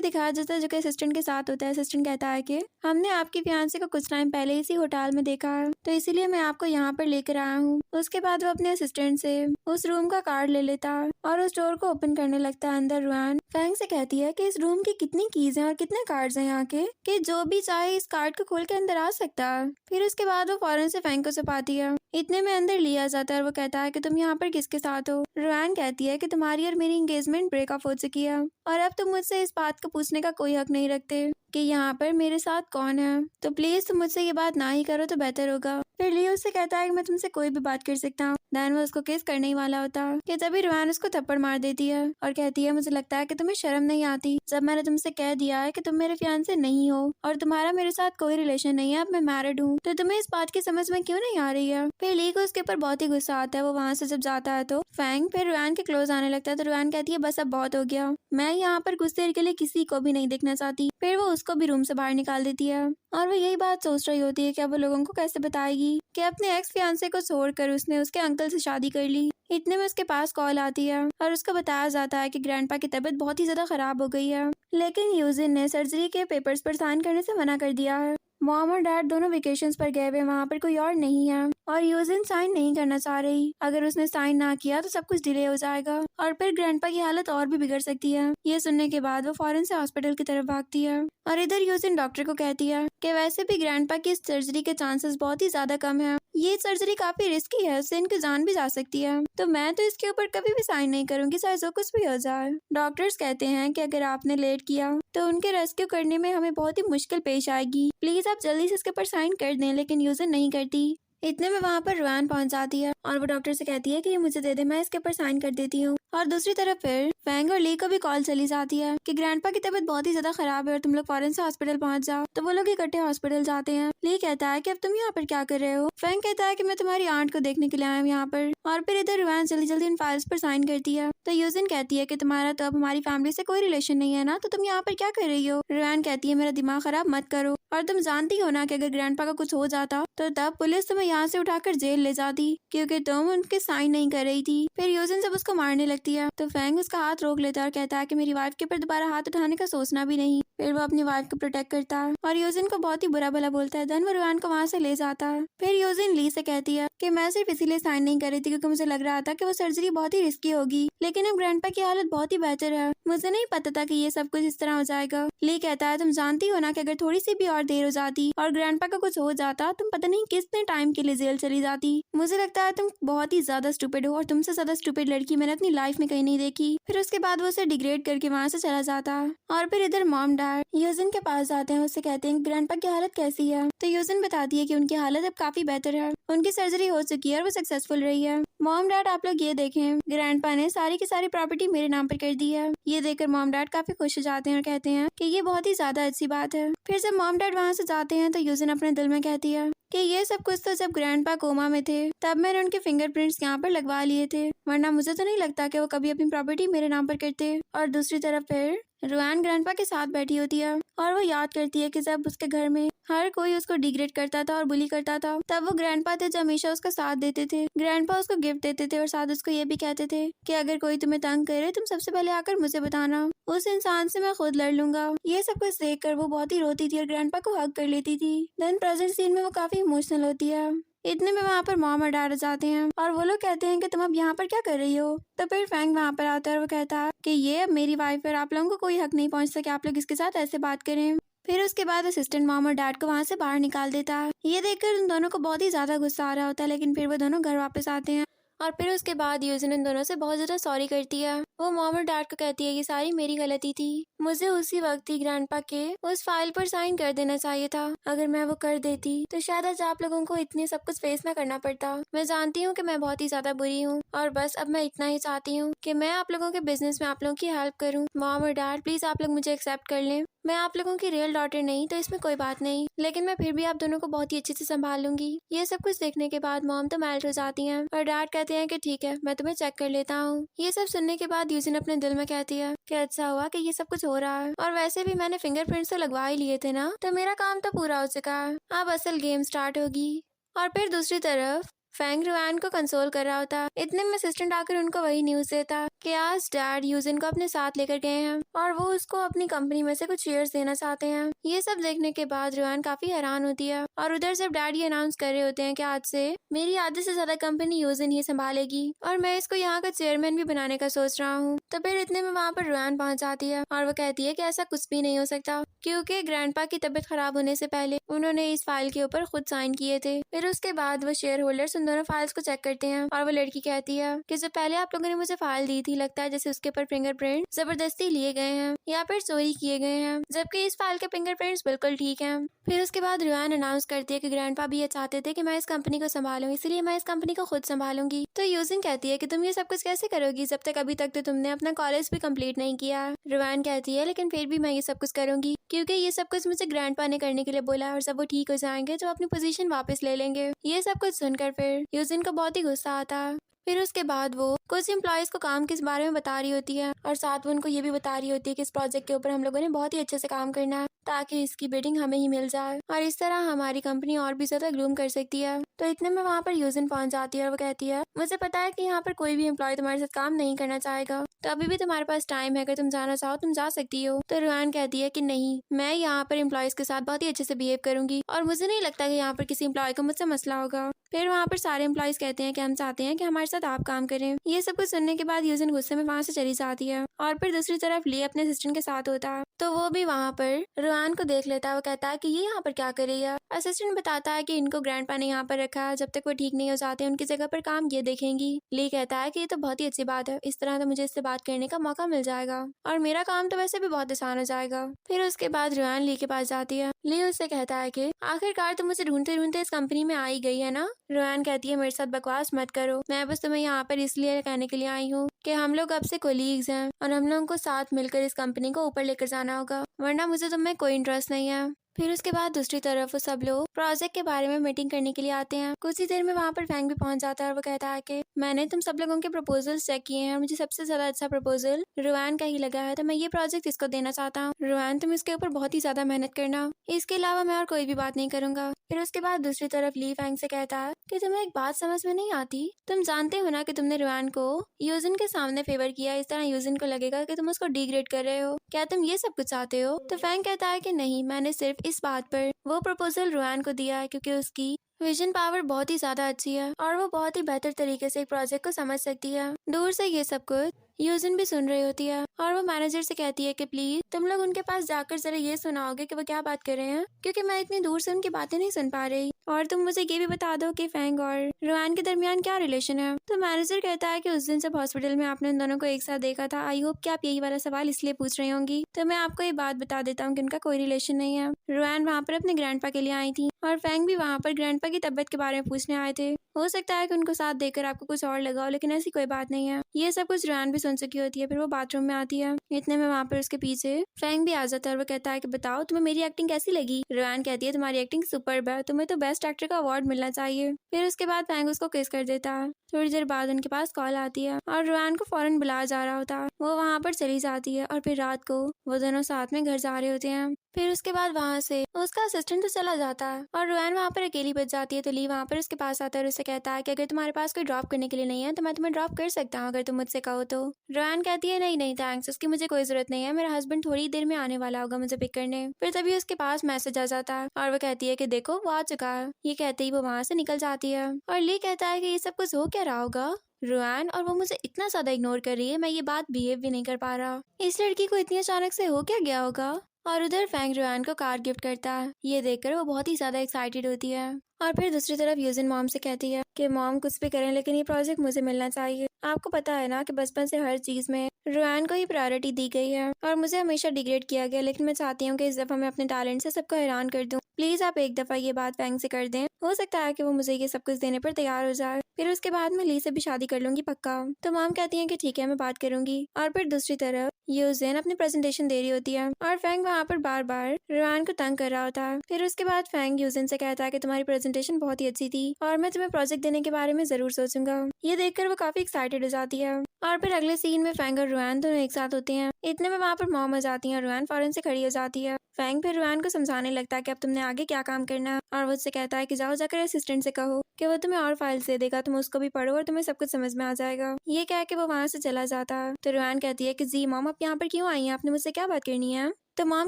दिखाया जाता है जो कि असिस्टेंट के साथ होता है। असिस्टेंट कहता है कि हमने आपकी फियांसे को कुछ टाइम पहले इसी होटल में देखा है, तो इसीलिए मैं आपको यहाँ पर लेकर आया हूँ। उसके बाद वो अपने असिस्टेंट से उस रूम का कार्ड ले लेता है और उस डोर को ओपन करने लगता है। अंदर रुआन फैंग से कहती है कि इस रूम की कितनी कीज हैं और कितने कार्ड्स हैं यहाँ के कि जो भी चाहे इस कार्ड को खोल के अंदर आ सकता है। फिर उसके बाद वो फौरन से फैंग को छुपाती है। इतने में अंदर लिया जाता है और वो कहता है कि तुम यहाँ पर किसके साथ हो। रुआन कहती है कि तुम्हारी और मेरी एंगेजमेंट ब्रेक ऑफ हो चुकी है और अब तुम मुझसे इस बात को पूछने का कोई हक नहीं रखते कि यहाँ पर मेरे साथ कौन है, तो प्लीज तुम मुझसे ये बात ना ही करो तो बेहतर होगा। फिर लियो उससे कहता है कि मैं तुमसे कोई भी बात कर सकता हूँ। दैन वो उसको किस करने ही वाला होता है कि तभी रुआन उसको थप्पड़ मार देती है और कहती है मुझे लगता है कि तुम्हें शर्म नहीं आती, जब मैंने तुमसे कह दिया है कि तुम मेरे फियांसे नहीं हो और तुम्हारा मेरे साथ कोई रिलेशन नहीं है, अब मैं मैरिड हूँ, तो तुम्हें इस बात की समझ में क्यों नहीं आ रही है। फिर ली को उसके ऊपर बहुत ही गुस्सा आता है। वो वहाँ से जब जाता है तो फैंग फिर रुआन के क्लोज आने लगता है तो रुआन कहती है बस अब बहुत हो गया, मैं यहाँ पर कुछ देर के लिए किसी को भी नहीं देखना चाहती। फिर वो उसको भी रूम से बाहर निकाल देती है और वो यही बात सोच रही होती है कि अब वो लोगों को कैसे बताएगी थी कि अपने एक्स फियांसे को छोड़कर उसने उसके अंकल से शादी कर ली। इतने में उसके पास कॉल आती है और उसको बताया जाता है कि ग्रैंडपा की तबीयत बहुत ही ज्यादा खराब हो गई है, लेकिन यूजिन ने सर्जरी के पेपर्स पर साइन करने से मना कर दिया है। मॉम और डैड दोनों वेकेशंस पर गए हुए, वहाँ पर कोई और नहीं है और यूजिन साइन नहीं करना चाह रही। अगर उसने साइन ना किया तो सब कुछ डिले हो जाएगा और फिर ग्रैंडपा की हालत और भी बिगड़ सकती है। ये सुनने के बाद वो फौरन से हॉस्पिटल की तरफ भागती है और इधर यूजिन डॉक्टर को कहती है कि वैसे भी ग्रैंडपा की इस सर्जरी के चांसेस बहुत ही ज्यादा कम है, ये सर्जरी काफी रिस्की है, उससे इनकी जान भी जा सकती है, तो मैं तो इसके ऊपर कभी भी साइन नहीं करूंगी, चाहे जो कुछ भी हो जाए। डॉक्टर्स कहते हैं कि अगर आपने लेट किया तो उनके रेस्क्यू करने में हमें बहुत ही मुश्किल पेश आएगी, प्लीज आप जल्दी से इसके ऊपर साइन कर दें, लेकिन यूजिन नहीं करती। इतने में वहाँ पर रुआन पहुंच जाती है और वो डॉक्टर से कहती है कि ये मुझे दे दे, मैं इसके ऊपर साइन कर देती हूँ। और दूसरी तरफ फिर फैंग और ली को भी कॉल चली जाती है कि ग्रैंडपा की तबीयत बहुत ही ज्यादा खराब है और तुम लोग फौरन से हॉस्पिटल पहुंच जाओ। तो वो लोग इकट्ठे हॉस्पिटल जाते हैं। ली कहता है कि अब तुम यहाँ पर क्या कर रहे हो। फैंग कहता है कि मैं तुम्हारी आंट को देखने के लिए आया हूँ यहाँ पर। और फिर इधर रुआन जल्दी जल्दी इन फाइल्स पर साइन करती है। तो यूजिन कहती है कि तुम्हारा तो अब हमारी फैमिली से कोई रिलेशन नहीं है ना, तो तुम यहाँ पर क्या कर रही हो। रुआन कहती है मेरा दिमाग खराब मत करो, और तुम जानती हो ना कि अगर ग्रैंडपा का कुछ हो जाता तो तब पुलिस तुम्हें यहाँ से उठाकर जेल ले जाती, क्योंकि तुम उनके साइन नहीं कर रही थी। फिर यूजिन जब उसको मारने लगती है तो फैंग उसका हाथ रोक लेता है और कहता है कि मेरी वाइफ के ऊपर दोबारा हाथ उठाने का सोचना भी नहीं। फिर वो अपनी वाइफ को प्रोटेक्ट करता है और यूजिन को बहुत ही बुरा भला बोलता है। देन वो रुआन को वहाँ से ले जाता है। फिर यूजिन ली से कहती है कि मैं सिर्फ इसीलिए साइन नहीं कर रही थी क्योंकि मुझे लग रहा था कि वो सर्जरी बहुत ही रिस्की होगी, लेकिन अब ग्रैंडपा की हालत बहुत ही बेहतर है, मुझे नहीं पता था कि ये सब कुछ इस तरह हो जाएगा। ली कहता है तुम जानती हो ना कि अगर थोड़ी सी भी और देर हो जाती और ग्रैंडपा का कुछ हो जाता तुम पता नहीं कितने टाइम के लिए जेल चली जाती। मुझे लगता है तुम बहुत ही ज्यादा स्टूपिड हो और तुमसे ज्यादा स्टूपिड लड़की मैंने अपनी लाइफ में कहीं नहीं देखी। फिर उसके बाद वो उसे डिग्रेड करके वहाँ से चला जाता है। और फिर इधर मॉम डैड यूजिन के पास जाते हैं, उससे कहते हैं ग्रैंडपा की हालत कैसी है। तो यूजिन बताती है कि उनकी हालत अब काफी बेहतर है, उनकी सर्जरी हो चुकी है और वो सक्सेसफुल रही है। मॉम डैड आप लोग ये देखें, ग्रैंडपा ने सारी की सारी प्रॉपर्टी मेरे नाम पर कर दी है। ये देखकर मॉम डैड काफी खुश हो जाते हैं और कहते हैं कि ये बहुत ही ज्यादा अच्छी बात है। फिर जब मॉम डैड वहाँ से जाते हैं तो यूजिन अपने दिल में कहती है कि ये सब कुछ तो जब ग्रैंडपा कोमा में थे तब मैंने उनके फिंगरप्रिंट्स यहाँ पर लगवा लिए थे, वरना मुझे तो नहीं लगता कि वो कभी अपनी प्रॉपर्टी मेरे नाम पर करते। और दूसरी तरफ फिर रुआन ग्रैंडपा के साथ बैठी होती है और वो याद करती है कि जब उसके घर में हर कोई उसको डिग्रेड करता था और बुली करता था, तब वो ग्रैंडपा थे जो हमेशा उसका साथ देते थे। ग्रैंडपा उसको गिफ्ट देते थे और साथ उसको ये भी कहते थे कि अगर कोई तुम्हें तंग करे तुम सबसे पहले आकर मुझे बताना, उस इंसान से मैं खुद लड़ लूंगा। ये सब कुछ देखकर वो बहुत ही रोती थी और ग्रैंडपा को हग कर लेती थी। देन प्रेजेंट सीन में वो काफी इमोशनल होती है। इतने में वहाँ पर मॉम और डैड जाते हैं और वो लोग कहते हैं कि तुम अब यहाँ पर क्या कर रही हो। तो फिर फैंग वहाँ पर आता है और वो कहता है कि ये अब मेरी वाइफ है, आप लोगों को कोई हक नहीं पहुँचता कि आप लोग इसके साथ ऐसे बात करें। फिर उसके बाद असिस्टेंट मॉम और डैड को वहाँ से बाहर निकाल देता है। ये देखकर उन दोनों को बहुत ही ज्यादा गुस्सा आ रहा होता है, लेकिन फिर वो दोनों घर वापस आते हैं। और फिर उसके बाद यूजिन इन दोनों से बहुत ज्यादा सॉरी करती है। वो मॉम और डैड को कहती है ये सारी मेरी गलती थी, मुझे उसी वक्त ही ग्रैंडपा के उस फाइल पर साइन कर देना चाहिए था। अगर मैं वो कर देती तो शायद आज आप लोगों को इतने सब कुछ फेस ना करना पड़ता। मैं जानती हूँ कि मैं बहुत ही ज्यादा बुरी हूँ और बस अब मैं इतना ही चाहती हूँ कि मैं आप लोगों के बिजनेस में आप लोगों की हेल्प करूँ। मॉम और डैड प्लीज आप लोग मुझे एक्सेप्ट कर लें। मैं आप लोगों की रियल डॉटर नहीं तो इसमें कोई बात नहीं, लेकिन मैं फिर भी आप दोनों को बहुत ही अच्छे से संभाल लूंगी। ये सब कुछ देखने के बाद मॉम तो मेल्ट हो जाती हैं और डैड कहते हैं कि ठीक है मैं तुम्हें चेक कर लेता हूँ। ये सब सुनने के बाद यूजिन अपने दिल में कहती है कि अच्छा हुआ कि ये सब कुछ हो रहा है, और वैसे भी मैंने फिंगरप्रिंट्स तो लगवा ही लिए थे ना, तो मेरा काम तो पूरा हो चुका है, अब असल गेम स्टार्ट होगी। और फिर दूसरी तरफ फैंग रुआन को कंसोल कर रहा होता। इतने में असिस्टेंट आकर उनको वही न्यूज देता कि आज डैड यूजिन को अपने साथ लेकर गए हैं और वो उसको अपनी कंपनी में से कुछ शेयर्स देना चाहते हैं। ये सब देखने के बाद रुआन काफी हैरान होती है और उधर जब डैड ये अनाउंस कर रहे होते हैं कि आज से मेरी आधे से ज्यादा कंपनी यूजिन ही संभालेगी और मैं इसको यहाँ का चेयरमैन भी बनाने का सोच रहा हूँ। तो फिर इतने में वहाँ पर रुआन पहुँच जाती है और वो कहती है कि ऐसा कुछ भी नहीं हो सकता, क्योंकि ग्रैंडपा की तबीयत खराब होने से पहले उन्होंने इस फाइल के ऊपर खुद साइन किए थे। फिर उसके बाद वो शेयर होल्डर्स उन दोनों फाइल्स को चेक करते हैं और वो लड़की कहती है कि जो पहले आप लोगों ने मुझे फाइल दी थी लगता है जैसे उसके ऊपर फिंगरप्रिंट जबरदस्ती लिए गए हैं या फिर चोरी किए गए हैं, जबकि इस फाइल के फिंगरप्रिंट्स बिल्कुल ठीक हैं। फिर उसके बाद रुआन अनाउंस करती है कि ग्रैंडपा भी ये चाहते थे कि मैं इस कंपनी को संभालूं, इसलिए मैं इस कंपनी को खुद संभालूंगी। तो यूजिन कहती है कि तुम ये सब कुछ कैसे करोगी जब तक अभी तक तो तुमने अपना कॉलेज भी कंप्लीट नहीं किया। रुआन कहती है लेकिन फिर भी मैं ये सब कुछ करूंगी क्योंकि ये सब कुछ मुझे ग्रैंडपा ने करने के लिए बोला है और जब वो ठीक हो जाएंगे तो अपनी पोजीशन वापस ले लेंगे। ये सब कुछ सुनकर फिर यूजिन को बहुत ही गुस्सा आता है। फिर उसके बाद वो कुछ एम्प्लॉयज को काम किस बारे में बता रही होती है और साथ वो उनको ये भी बता रही होती है कि इस प्रोजेक्ट के ऊपर हम लोगों ने बहुत ही अच्छे से काम करना है ताकि इसकी बिडिंग हमें ही मिल जाए और इस तरह हमारी कंपनी और भी ज्यादा ग्रूम कर सकती है। तो इतने में वहाँ पर यूजिन पहुंच जाती है और वो कहती है मुझे पता है कि यहाँ पर कोई भी एम्प्लॉय तुम्हारे साथ काम नहीं करना चाहेगा, तो अभी भी तुम्हारे पास टाइम है, अगर तुम जाना चाहो तुम जा सकती हो। तो रुआन कहती है कि नहीं, मैं यहाँ पर एम्प्लॉयज के साथ बहुत ही अच्छे से बिहेव करूंगी और मुझे नहीं लगता कि यहाँ पर किसी एम्प्लॉय को मुझसे मसला होगा। फिर वहाँ पर सारे एम्प्लॉयज कहते हैं कि हम चाहते हैं कि हमारे साथ आप काम करें। ये सब कुछ सुनने के बाद यूजिन गुस्से में वहाँ से चली जाती है और फिर दूसरी तरफ ली अपने असिस्टेंट के साथ होता है, तो वो भी वहाँ पर रुआन को देख लेता है। वो कहता है कि ये यहाँ पर क्या कर रही है। असिस्टेंट बताता है कि इनको ग्रैंडपा ने यहाँ पर रखा है, जब तक वो ठीक नहीं हो जाते उनकी जगह पर काम ये देखेंगी। ली कहता है कि ये तो बहुत ही अच्छी बात है, इस तरह तो मुझे इससे बात करने का मौका मिल जाएगा और मेरा काम तो वैसे भी बहुत आसान हो जाएगा। फिर उसके बाद रुआन ली के पास जाती है। ली उससे कहता है कि आखिरकार तुम मुझे ढूंढते ढूंढते इस कंपनी में आई गई है ना। रुआन कहती है मेरे साथ बकवास मत करो, मैं बस तुम्हें यहाँ पर इसलिए कहने के लिए आई हूँ कि हम लोग अब से कोलीग्स हैं और हम लोगों को साथ मिलकर इस कंपनी को ऊपर लेकर जाना होगा, वरना मुझे तुम में कोई इंटरेस्ट नहीं है। फिर उसके बाद दूसरी तरफ वो सब लोग प्रोजेक्ट के बारे में मीटिंग करने के लिए आते हैं। कुछ ही देर में वहाँ पर फैंग भी पहुंच जाता है और वो कहता है कि मैंने तुम सब लोगों के प्रपोजल्स चेक किए हैं और मुझे सबसे ज्यादा अच्छा प्रपोजल रुआन का ही लगा है, तो मैं ये प्रोजेक्ट इसको देना चाहता हूँ। रुआन, तुम इसके ऊपर बहुत ही ज्यादा मेहनत करना, इसके अलावा मैं और कोई भी बात नहीं करूंगा। फिर उसके बाद दूसरी तरफ ली फैंग से कहता है कि तुम्हें एक बात समझ में नहीं आती, तुम जानते हो ना कि तुमने रुआन को यूजिन के सामने फेवर किया, इस तरह यूजिन को लगेगा कि तुम उसको डिग्रेड कर रहे हो, क्या तुम ये सब कुछ चाहते हो। तो फैंग कहता है कि नहीं, मैंने सिर्फ इस बात पर वो प्रपोजल रुआन को दिया है क्योंकि उसकी विजन पावर बहुत ही ज्यादा अच्छी है और वो बहुत ही बेहतर तरीके से एक प्रोजेक्ट को समझ सकती है। दूर से ये सब कुछ यूजिन भी सुन रही होती है और वो मैनेजर से कहती है कि प्लीज तुम लोग उनके पास जाकर जरा ये सुनाओगे कि वो क्या बात कर रहे हैं, क्योंकि मैं इतनी दूर से उनकी बातें नहीं सुन पा रही, और तुम मुझे ये भी बता दो कि फैंग और रुआन के दरमियान क्या रिलेशन है। तो मैनेजर कहता है कि उस दिन जब हॉस्पिटल में आपने उन दोनों को एक साथ देखा था, आई होप कि आप यही वाला सवाल इसलिए पूछ रही होंगी, तो मैं आपको ये बात बता देता हूँ कि उनका कोई रिलेशन नहीं है। रुआन वहाँ पर अपने ग्रैंडपा के लिए आई थी और फैंग भी वहाँ पर ग्रैंडपा की तबियत के बारे में पूछने आए थे। हो सकता है कि उनको साथ देकर आपको कुछ और लगा हो, लेकिन ऐसी कोई बात नहीं है। ये सब कुछ रुआन भी सुन चुकी होती है। फिर वो बाथरूम में आती है, इतने में वहाँ पर उसके पीछे फैंग भी आ जाता है और वो कहता है कि बताओ तुम्हें मेरी एक्टिंग कैसी लगी। रुआन कहती है तुम्हारी एक्टिंग सुपर्ब है, तुम्हें तो बेस्ट एक्टर का अवार्ड मिलना चाहिए। फिर उसके बाद फैंग उसको किस कर देता है। थोड़ी देर बाद उनके पास कॉल आती है और रुआन को फौरन बुलाया जा रहा होता है। वो वहाँ पर चली जाती है और फिर रात को वो दोनों साथ में घर जा रहे होते हैं। फिर उसके बाद वहाँ से उसका असिस्टेंट तो चला जाता है और रुआन वहाँ पर अकेली बच जाती है। तो ली वहाँ पर उसके पास आता है और उससे कहता है कि अगर तुम्हारे पास कोई ड्रॉप करने के लिए नहीं है तो मैं तुम्हें ड्रॉप कर सकता हूँ, अगर तुम मुझसे कहो तो। रुआन कहती है नहीं नहीं थैंक्स, उसकी मुझे कोई जरूरत नहीं है, मेरा हस्बैंड थोड़ी देर में आने वाला होगा मुझे पिक करने। फिर तभी उसके पास मैसेज आ जाता है और वो कहती है कि देखो वो आ चुका है। ये कहते ही वो वहाँ से निकल जाती है और ली कहता है कि ये सब कुछ हो क्या रहा होगा रुआन, और वो मुझे इतना ज्यादा इग्नोर कर रही है, मैं ये बात बिहेव भी नहीं कर पा रहा, इस लड़की को इतनी अचानक से हो क्या गया होगा। और उधर फैंग रुआन को कार गिफ्ट करता है, ये देखकर वो बहुत ही ज्यादा एक्साइटेड होती है। और फिर दूसरी तरफ यूजिन मॉम से कहती है कि मॉम कुछ भी करें लेकिन ये प्रोजेक्ट मुझे मिलना चाहिए। आपको पता है ना कि बचपन से हर चीज में रुआन को ही प्रायोरिटी दी गई है और मुझे हमेशा डिग्रेड किया गया, लेकिन मैं चाहती हूँ कि इस दफा मैं अपने टैलेंट से सबको हैरान कर दूं। प्लीज आप एक दफा ये बात फैंग से कर दें, हो सकता है कि वो मुझे ये सब कुछ देने पर तैयार हो जाए, फिर उसके बाद मैं ली से भी शादी कर लूंगी पक्का। तो मॉम कहती है कि ठीक है मैं बात करूंगी। और फिर दूसरी तरफ यूजिन अपनी प्रेजेंटेशन दे रही होती है और फैंग वहाँ पर बार बार रुआन को तंग कर रहा होता है। फिर उसके बाद फैंग यूजिन से कहता है कि तुम्हारी प्रेजेंटेशन बहुत ही अच्छी थी और मैं तुम्हें प्रोजेक्ट देने के बारे में जरूर सोचूंगा। ये देखकर वो काफी एक्साइटेड हो जाती है। और फिर अगले सीन में फैंग और रुआन दोनों एक साथ होते हैं। इतने में वहाँ पर मॉम आ जाती है और रुआन फौरन से खड़ी हो जाती है। फैंग फिर रुआन को समझाने लगता है कि अब तुमने आगे क्या काम करना है और वो उससे कहता है कि जाओ जाकर असिस्टेंट से कहो कि वो तुम्हें और फाइल्स दे देगा, तुम उसको भी पढ़ो और तुम्हें सब कुछ समझ में आ जाएगा। ये कह के वो वहाँ से चला जाता है। तो रुआन कहती है कि जी मॉम आप यहाँ पर क्यों आई हैं, आपने मुझसे क्या बात करनी है। तो मॉम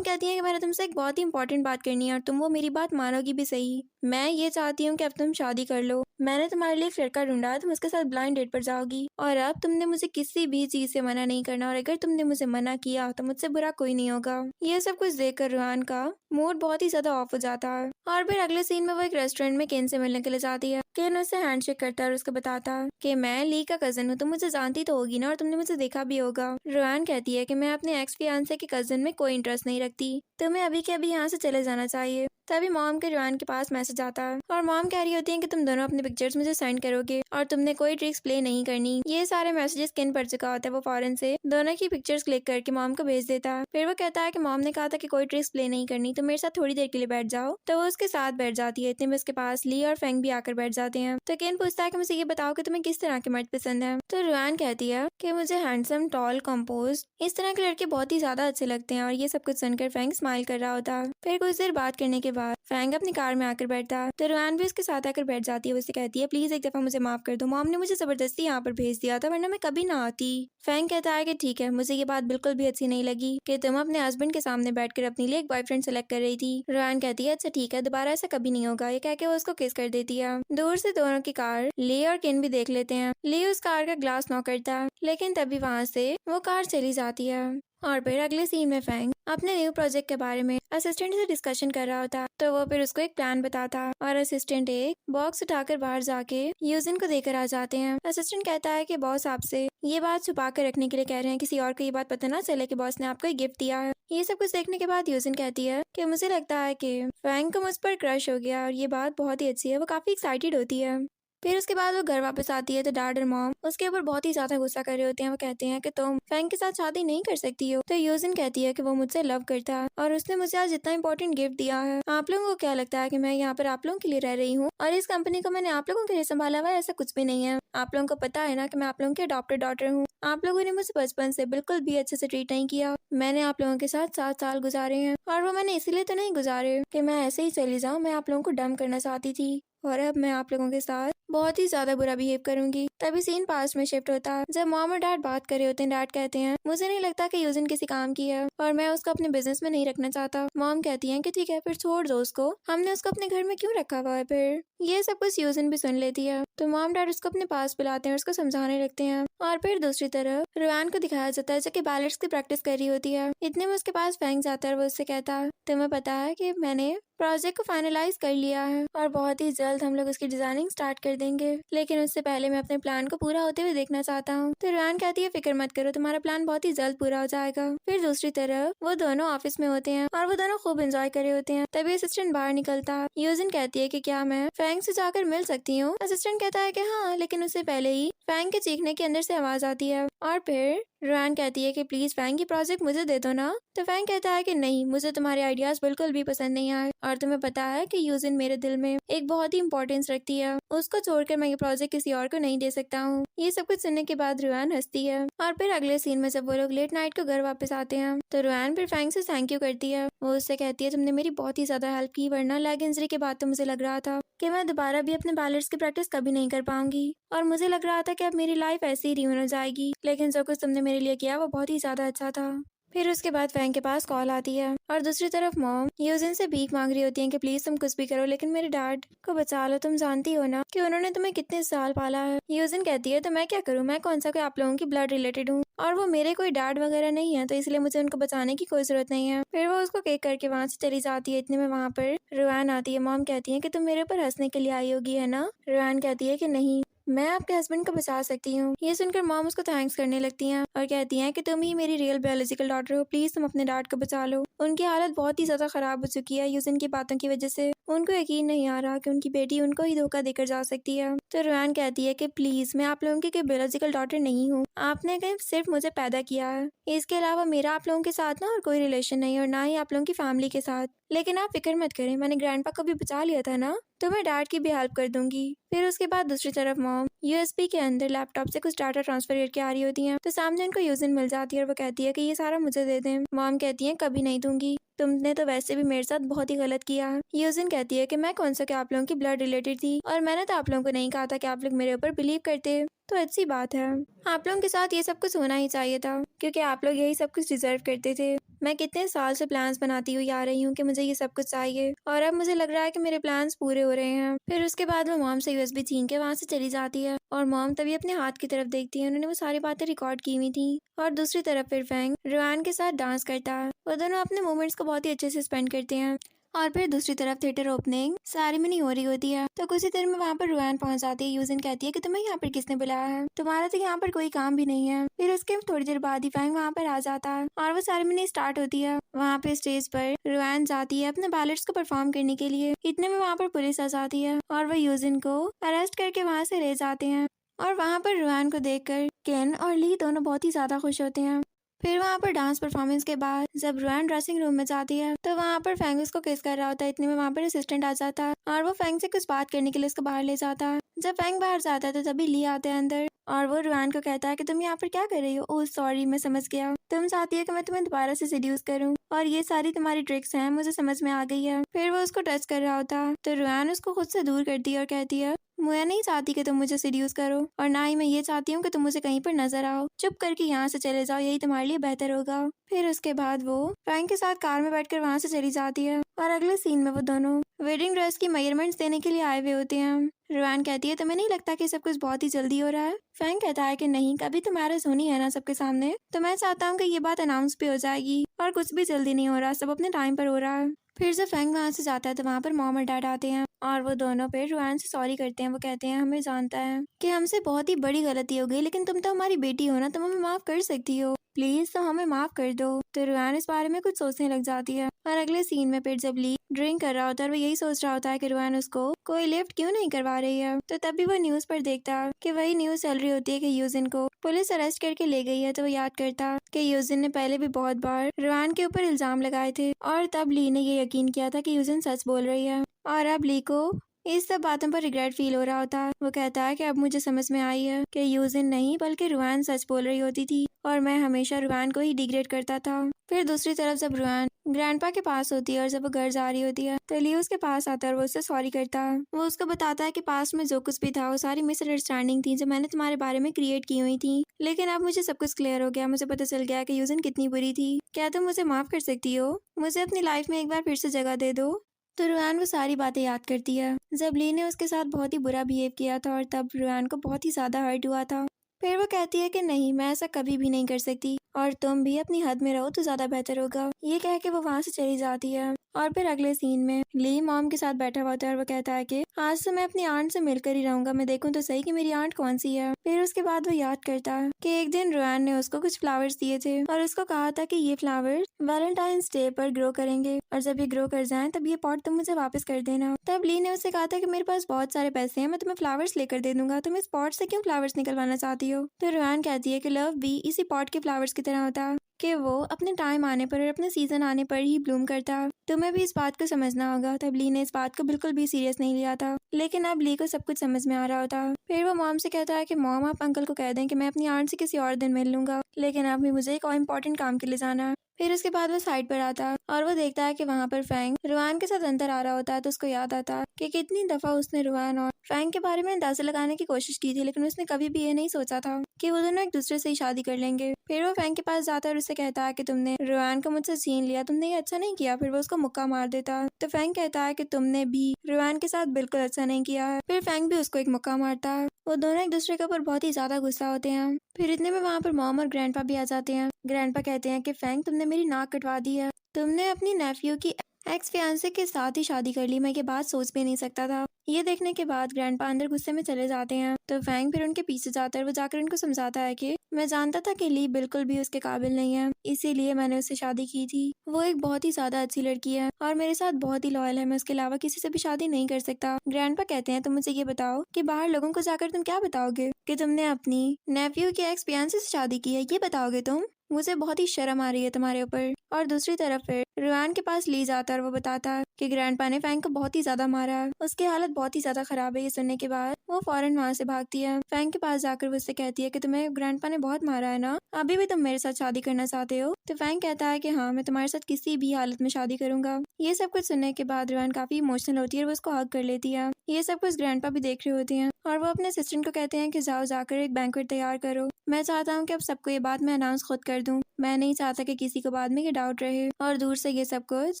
कहती है कि मैंने तुमसे एक बहुत ही इंपॉर्टेंट बात करनी है और तुम वो मेरी बात मानोगी भी सही। मैं ये चाहती हूँ कि अब तुम शादी कर लो, मैंने तुम्हारे लिए एक लड़का ढूंढा है, तुम उसके साथ ब्लाइंड डेट पर जाओगी और अब तुमने मुझे किसी भी चीज से मना नहीं करना और अगर तुमने मुझे मना किया तो मुझसे बुरा कोई नहीं होगा। ये सब कुछ देखकर रुआन का मूड बहुत ही ज्यादा ऑफ हो जाता है। और फिर अगले सीन में वो एक रेस्टोरेंट में केन से मिलने के लिए जाती है। केन उससे हैंडशेक करता है और उसको बताता है कि मैं ली का कजन हूँ, तुम मुझे जानती तो होगी ना और तुमने मुझे देखा भी होगा। रुआन कहती है कि मैं अपने एक्स फियांसे के कजन में कोई इंटरेस्ट नहीं रखती, तुम्हें अभी के अभी यहाँ से चले जाना चाहिए। तभी मॉम के रुआन के पास मैसेज आता है और मॉम कह रही होती है कि तुम दोनों अपने पिक्चर्स मुझे सेंड करोगे और तुमने कोई ट्रिक्स प्ले नहीं करनी। ये सारे मैसेजेस किन पढ़ चुका होता है, वो फौरन से दोनों की पिक्चर्स क्लिक करके मॉम को भेज देता है। फिर वो कहता है कि मॉम ने कहा था कि कोई ट्रिक्स प्ले नहीं करनी, तो मेरे साथ थोड़ी देर के लिए बैठ जाओ। तो वो उसके साथ बैठ जाती है। इतने में उसके पास ली और फेंग भी आकर बैठ जाते हैं। तो केन पूछता है कि मुझे ये बताओ कि तुम्हें किस तरह के मर्द पसंद है। तो रुआन कहती है कि मुझे हैंडसम, टॉल, कंपोज इस तरह के लड़के बहुत ही ज्यादा अच्छे लगते हैं। और ये सब कुछ सुनकर फेंग स्माइल कर रहा होता है। फिर कुछ देर बात करने के बाद फेंग अपनी कार में आकर बैठता है। तो रुआन भी उसके साथ आकर बैठ जाती है। उससे कहती है प्लीज एक दफा मुझे माफ कर दो, मॉम ने मुझे जबरदस्ती यहाँ पर भेज दिया था, वरना मैं कभी ना आती। फेंग कहता है कि ठीक है, मुझे ये बात बिल्कुल भी अच्छी नहीं लगी कि तुम अपने हस्बैंड के सामने बैठकर अपने लिए एक बॉयफ्रेंड सेलेक्ट कर रही थी। रुआन कहती है अच्छा ठीक है, दोबारा ऐसा कभी नहीं होगा। ये कह के वो उसको किस कर देती है। दूर से दोनों की कार ली और किन भी देख लेते हैं। ली उस कार का ग्लास नॉक करता है, लेकिन तभी वहाँ से वो कार चली जाती है। और फिर अगले सीन में फेंग अपने न्यू प्रोजेक्ट के बारे में असिस्टेंट से डिस्कशन कर रहा होता। तो वो फिर उसको एक प्लान बताता और असिस्टेंट एक बॉक्स उठाकर बाहर जाके यूजिन को देकर आ जाते हैं। असिस्टेंट कहता है कि बॉस आपसे ये बात छुपा कर रखने के लिए कह रहे हैं, किसी और को ये बात पता ना चले कि बॉस ने आपको एक गिफ्ट दिया है। ये सब कुछ देखने के बाद यूजिन कहती है कि मुझे लगता है कि फेंग को मुझ पर क्रश हो गया और ये बात बहुत ही अच्छी है। वो काफी एक्साइटेड होती है। फिर उसके बाद वो घर वापस आती है तो डैड और मॉम उसके ऊपर बहुत ही ज्यादा गुस्सा कर रहे होते हैं। वो कहते हैं कि तुम फेंग के साथ शादी नहीं कर सकती हो। तो यूजिन कहती है कि वो मुझसे लव करता है और उसने मुझे आज इतना इंपॉर्टेंट गिफ्ट दिया है। आप लोगों को क्या लगता है कि मैं यहाँ पर आप लोगों के लिए रह रही हूँ और इस कंपनी को मैंने आप लोगों के लिए संभाला हुआ है? ऐसा कुछ भी नहीं है। आप लोगों को पता है ना कि मैं आप लोगों की अडॉप्टेड डॉटर हूँ। आप लोगों ने मुझे बचपन से बिल्कुल भी अच्छे से ट्रीट नहीं किया। मैंने आप लोगों के साथ 7 साल गुजारे हैं और वो मैंने इसीलिए तो नहीं गुजारे कि मैं ऐसे ही चली जाऊँ। मैं आप लोगों को डंप करना चाहती थी और अब मैं आप लोगों के साथ बहुत ही ज्यादा बुरा बिहेव करूंगी। तभी सीन पास्ट में शिफ्ट होता है। जब मॉम और डैड बात कर रहे होते हैं, डैड कहते हैं मुझे नहीं लगता कि यूजिन किसी काम की है और मैं उसको अपने बिजनेस में नहीं रखना चाहता। मॉम कहती है कि ठीक है फिर छोड़ दो उसको, हमने उसको अपने घर में क्यों रखा हुआ है। फिर ये सब कुछ यूजिन भी सुन लेती है। तो मॉम डैड उसको अपने पास बुलाते हैं और उसको समझाने लगते हैं। और फिर दूसरी तरफ रुआन को दिखाया जाता है जो कि बैलेट्स की प्रैक्टिस कर रही होती है। इतने में उसके पास फेंग जाता है और वो उससे कहता है तुम्हें पता है कि मैंने प्रोजेक्ट को फाइनलाइज कर लिया है और बहुत ही जल्द हम लोग उसकी डिजाइनिंग स्टार्ट कर देंगे, लेकिन उससे पहले मैं अपने प्लान को पूरा होते हुए देखना चाहता हूँ। तो रुआन कहती है फिक्र मत करो, तुम्हारा प्लान बहुत ही जल्द पूरा हो जाएगा। फिर दूसरी तरफ वो दोनों ऑफिस में होते हैं और वो दोनों खूब एंजॉय कर रहे होते हैं। तभी असिस्टेंट बाहर निकलता है। यूजिन कहती है कि क्या मैं फेंग से जाकर मिल सकती हूँ। असिस्टेंट कहता है कि हाँ, लेकिन उससे पहले ही फेंग के चीखने के अंदर से आवाज आती है। और फिर रुआन कहती है कि प्लीज फेंग की प्रोजेक्ट मुझे दे दो ना। तो फेंग कहता है कि नहीं, मुझे तुम्हारे आइडियाज बिल्कुल भी पसंद नहीं आए और तुम्हें पता है कि यूजिन मेरे दिल में एक बहुत ही इंपॉर्टेंस रखती है। उसको छोड़कर मैं ये प्रोजेक्ट किसी और को नहीं दे सकता हूँ। ये सब कुछ सुनने के बाद रुआन हंसती है। और फिर अगले सीन में जब वो लोग लेट नाइट को घर वापस आते हैं तो रुआन फिर फेंग से थैंक यू करती है। वो उससे कहती है तुमने मेरी बहुत ही ज्यादा हेल्प की, वरना लेग इंजरी के बाद तो मुझे लग रहा था कि मैं दोबारा भी अपने बैलेट्स की प्रैक्टिस कभी नहीं कर पाऊंगी और मुझे लग रहा था कि अब मेरी लाइफ ऐसी ही रियून हो जाएगी, लेकिन जो कुछ तुमने मेरे लिए किया वो बहुत ही ज्यादा अच्छा था। फिर उसके बाद फेंग के पास कॉल आती है और दूसरी तरफ मॉम यूजिन से भीख मांग रही होती है कि प्लीज तुम कुछ भी करो लेकिन मेरे डैड को बचा लो। तुम जानती हो ना कि उन्होंने तुम्हें कितने साल पाला है। यूजिन कहती है तो मैं क्या करूँ, मैं कौन सा कोई आप लोगों की ब्लड रिलेटेड हूँ और वो मेरे कोई डैड वगैरह नहीं है, तो इसलिए मुझे उनको बचाने की कोई जरूरत नहीं है। फिर वो उसको केक करके वहाँ से चली जाती है। इतने में वहाँ पर रुआन आती है। मॉम कहती है कि तुम मेरे ऊपर हंसने के लिए आई होगी है ना। रुआन कहती है कि नहीं, मैं आपके हस्बैंड को बचा सकती हूँ। ये सुनकर मॉम उसको थैंक्स करने लगती हैं और कहती हैं कि तुम ही मेरी रियल बायोलॉजिकल डॉटर हो, प्लीज तुम अपने डैड को बचा लो। उनकी हालत बहुत ही ज्यादा खराब हो चुकी है यूजिन की बातों की वजह से। उनको यकीन नहीं आ रहा कि उनकी बेटी उनको ही धोखा देकर जा सकती है। तो रुआन कहती है कि प्लीज मैं आप लोगों की कोई बायोलॉजिकल डॉटर नहीं हूँ, आपने सिर्फ मुझे पैदा किया है। इसके अलावा मेरा आप लोगों के साथ ना और कोई रिलेशन नहीं और ना ही आप लोगों की फैमिली के साथ। लेकिन आप फिक्र मत करें, मैंने ग्रैंडपा को भी बचा लिया था ना, तो मैं डैड की भी हेल्प कर दूंगी। फिर उसके बाद दूसरी तरफ मॉम यूएसबी के अंदर लैपटॉप से कुछ डाटा ट्रांसफर करके आ रही होती हैं। तो सामने उनको यूजिन मिल जाती है और वो कहती है कि ये सारा मुझे दे दें। मॉम कहती है कभी नहीं दूंगी, तुमने तो वैसे भी मेरे साथ बहुत ही गलत किया है। यूजिन कहती है कि मैं कौन सा क्या आप लोगों की ब्लड रिलेटेड थी और मैंने तो आप लोगों को नहीं कहा था कि आप लोग मेरे ऊपर बिलीव करते, तो अच्छी बात है। आप लोगों के साथ ये सब कुछ होना ही चाहिए था क्योंकि आप लोग यही सब कुछ डिजर्व करते थे। मैं कितने साल से प्लान्स बनाती हुई आ रही हूँ कि मुझे ये सब कुछ चाहिए और अब मुझे लग रहा है कि मेरे प्लान्स पूरे हो रहे हैं। फिर उसके बाद वो मॉम से यूएसबी छीन के वहाँ से चली जाती है और मॉम तभी अपने हाथ की तरफ देखती है। उन्होंने वो सारी बातें रिकॉर्ड की हुई थी। और दूसरी तरफ फिर फेंग रुआन के साथ डांस करता है। वो दोनों अपने मोमेंट्स को बहुत ही अच्छे से स्पेंड करते हैं और फिर दूसरी तरफ थिएटर ओपनिंग सेरेमनी हो रही होती है। तो कुछ ही देर में वहाँ पर रुआन पहुंच जाती है। यूजिन कहती है कि तुम्हें यहाँ पर किसने बुलाया है, तुम्हारा तो यहाँ पर कोई काम भी नहीं है। फिर उसके थोड़ी देर बाद ही फैंग वहाँ पर आ जाता है और वो सेरेमनी स्टार्ट होती है। वहाँ पे स्टेज पर रुआन जाती है अपने बैलेट्स को परफॉर्म करने के लिए। इतने में वहाँ पर पुलिस आ जाती है और वो यूजिन को अरेस्ट करके वहाँ से ले जाते हैं। और वहाँ पर रुआन को देखकर केन और ली दोनों बहुत ही ज्यादा खुश होते हैं। फिर वहाँ पर डांस परफॉर्मेंस के बाद जब रुआन ड्रेसिंग रूम में जाती है तो वहाँ पर फैंग उसको किस कर रहा होता है। इतने में वहाँ पर असिस्टेंट आ जाता है और वो फैंग से कुछ बात करने के लिए उसको बाहर ले जाता है। जब फैंग बाहर जाता है तो तभी ली आता है अंदर और वो रुआन को कहता है कि तुम यहाँ पर क्या कर रही हो। ओह सॉरी, मैं समझ गया, तुम चाहती है कि मैं तुम्हें दोबारा से सेड्यूस करूँ और ये सारी तुम्हारी ट्रिक्स हैं, मुझे समझ में आ गई है। फिर वो उसको टच कर रहा होता है तो रुआन उसको खुद से दूर करती है और कहती है मैं नहीं चाहती कि तुम मुझे सीड्यूस करो और ना ही मैं ये चाहती हूँ कि तुम मुझे कहीं पर नजर आओ। चुप करके यहाँ से चले जाओ, यही तुम्हारे लिए बेहतर होगा। फिर उसके बाद वो फैंग के साथ कार में बैठकर वहाँ से चली जाती है और अगले सीन में वो दोनों वेडिंग ड्रेस की मेजरमेंट्स देने के लिए आए हुए होते हैं। रुआन कहती है तुम्हें नहीं लगता कि सब कुछ बहुत ही जल्दी हो रहा है। फैंग कहता है कि नहीं, कभी तो मैरिज होनी है ना सबके सामने, तो मैं चाहता हूँ कि ये बात अनाउंस भी हो जाएगी और कुछ भी जल्दी नहीं हो रहा, सब अपने टाइम पर हो रहा है। फिर जब फैंग वहाँ से जाता है तो वहाँ पर मॉम और डैड आते हैं और वो दोनों फिर रुआन से सॉरी करते हैं। वो कहते हैं हमें जानता है कि हमसे बहुत ही बड़ी गलती हो गई, लेकिन तुम तो हमारी बेटी हो ना, तुम हमें माफ कर सकती हो, प्लीज तुम हमें माफ कर दो। तो रुआन इस बारे में कुछ सोचने लग जाती है और अगले सीन में फिर जब ली ड्रिंक कर रहा होता है और वो यही सोच रहा होता है कि रुआन उसको कोई लिफ्ट क्यों नहीं करवा रही है। तो तभी वो न्यूज पर देखता है कि वही न्यूज चल रही होती है कि यूजिन को पुलिस अरेस्ट करके ले गई है। तो वो याद करता कि यूजिन ने पहले भी बहुत बार रुआन के ऊपर इल्जाम लगाए थे और तब ली ने ये यकीन किया था कि यूजिन सच बोल रही है और अब ली को इस सब बातों पर रिग्रेट फील हो रहा होता है। वो कहता है कि अब मुझे समझ में आई है कि यूजिन नहीं बल्कि रुआन सच बोल रही होती थी और मैं हमेशा रुआन को ही डिग्रेड करता था। फिर दूसरी तरफ जब रुआन ग्रैंडपा के पास होती है और जब वो घर जा रही होती है तो ली उसके पास आता है और वो उससे सॉरी करता है। वो उसको बताता है कि पास्ट में जो कुछ भी था वो सारी मिसअंडरस्टैंडिंग थी जो मैंने तुम्हारे बारे में क्रिएट की हुई थी, लेकिन अब मुझे सब कुछ क्लियर हो गया, मुझे पता चल गया कि यूजिन कितनी बुरी थी। क्या तुम मुझे माफ कर सकती हो? मुझे अपनी लाइफ में एक बार फिर से जगह दे दो। तो रुआन वो सारी बातें याद करती है जब ली ने उसके साथ बहुत ही बुरा बिहेव किया था और तब रुआन को बहुत ही ज्यादा हर्ट हुआ था। फिर वो कहती है कि नहीं, मैं ऐसा कभी भी नहीं कर सकती और तुम भी अपनी हद में रहो तो ज्यादा बेहतर होगा। ये कह के वो वहाँ से चली जाती है और फिर अगले सीन में ली मॉम के साथ बैठा हुआ होता है और वो कहता है कि आज से मैं अपनी आंट से मिलकर ही रहूंगा, मैं देखूं तो सही कि मेरी आंट कौन सी है। फिर उसके बाद वो याद करता है कि एक दिन रुआन ने उसको कुछ फ्लावर्स दिए थे और उसको कहा था कि ये फ्लावर्स वैलेंटाइंस डे पर ग्रो करेंगे और जब ये ग्रो कर जाएं तब ये पॉट तुम मुझे वापस कर देना। तब ली ने उससे कहा था कि मेरे पास बहुत सारे पैसे हैं, मैं तुम्हें फ्लावर्स लेकर दे दूंगा, तुम इस पॉट से क्यों फ्लावर्स निकलवाना चाहती हो। तो रुआन कहती है कि लव भी इसी पॉट के फ्लावर्स की तरह होता कि वो अपने टाइम आने पर और अपने सीजन आने पर ही ब्लूम करता, तुम्हें भी इस बात को समझना होगा। तब ली ने इस बात को बिल्कुल भी सीरियस नहीं लिया था, लेकिन अब ली को सब कुछ समझ में आ रहा होता। फिर वो मॉम से कहता है कि मॉम आप अंकल को कह दें कि मैं अपनी आंट से किसी और दिन मिल लूंगा, लेकिन अब भी मुझे एक और इम्पोर्टेंट काम के लिए जाना है। फिर उसके बाद वो साइड पर आता है और वो देखता है कि वहाँ पर फैंग रुआन के साथ अंदर आ रहा होता है। तो उसको याद आता है कि कितनी दफा उसने रुआन और फैंग के बारे में अंदाजा लगाने की कोशिश की थी, लेकिन उसने कभी भी ये नहीं सोचा था कि वो दोनों एक दूसरे से ही शादी कर लेंगे। फिर वो फैंग के पास जाता है और उससे कहता है कि तुमने रुआन को मुझसे छीन लिया, तुमने ये अच्छा नहीं किया। फिर वो उसको मुक्का मार देता है। तो फैंग कहता है कि तुमने भी रुआन के साथ बिल्कुल अच्छा नहीं किया है। फिर फैंग भी उसको एक मुक्का मारता है। वो दोनों एक दूसरे के ऊपर बहुत ही ज्यादा गुस्सा होते हैं। फिर इतने में वहाँ पर मॉम और ग्रैंडपा भी आ जाते हैं। ग्रैंडपा कहते हैं कि फैंग तुमने मेरी नाक कटवा दी है, तुमने अपनी नेफ्यू की एक्स फियांसे के साथ ही शादी कर ली, मैं ये बात सोच भी नहीं सकता था। ये देखने के बाद ग्रैंडपा अंदर गुस्से में चले जाते हैं। तो फैंग फिर उनके पीछे जाता है, वो जाकर उनको समझाता है कि मैं जानता था कि ली बिल्कुल भी उसके काबिल नहीं है, इसीलिए मैंने उससे शादी की थी। वो एक बहुत ही ज्यादा अच्छी लड़की है और मेरे साथ बहुत ही लॉयल है, मैं उसके अलावा किसी से भी शादी नहीं कर सकता। ग्रैंडपा कहते हैं तुम मुझे ये बताओ कि बाहर लोगों को जाकर तुम क्या बताओगे कि तुमने अपनी नेफ्यू के एक्स फियांसे से शादी की है, ये बताओगे तुम? मुझे बहुत ही शर्म आ रही है तुम्हारे ऊपर। और दूसरी तरफ फिर रुआन के पास ली जाता है और वो बताता है कि ग्रैंडपा ने फैंग को बहुत ही ज्यादा मारा है, उसकी हालत बहुत ही ज्यादा खराब है। ये सुनने के बाद वो फौरन वहाँ से भागती है। फैंग के पास जाकर वो उससे कहती है कि तुम्हें ग्रैंडपा ने बहुत मारा है ना, अभी भी तुम मेरे साथ शादी करना चाहते हो? तो फैंग कहता है कि हाँ, मैं तुम्हारे साथ किसी भी हालत में शादी करूंगा। ये सब कुछ सुनने के बाद रुआन काफी इमोशनल होती है और वो उसको हग कर लेती है। ये सब कुछ ग्रैंडपा भी देख रही होती है और वो अपने असिस्टेंट को कहते हैं कि जाओ जाकर एक बैंक्वेट तैयार करो, मैं चाहता हूँ कि अब सबको ये बात मैं अनाउंस खुद कर दूं, मैं नहीं चाहता कि किसी को बाद में ये डाउट रहे। और दूर से ये सब कुछ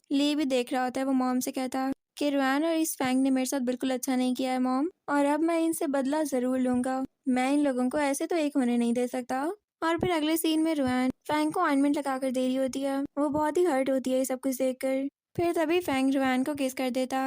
ली भी देख रहा होता है। वो मॉम से कहता है कि रुआन और इस फैंग ने मेरे साथ बिल्कुल अच्छा नहीं किया है मॉम, और अब मैं इनसे बदला जरूर लूंगा, मैं इन लोगों को ऐसे तो एक होने नहीं दे सकता। और फिर अगले सीन में रुआन फैंग को ऑइंटमेंट लगा कर दे रही होती है। वो बहुत ही हर्ट होती है ये सब कुछ देखकर। फिर तभी फैंग रुआन को किस कर देता।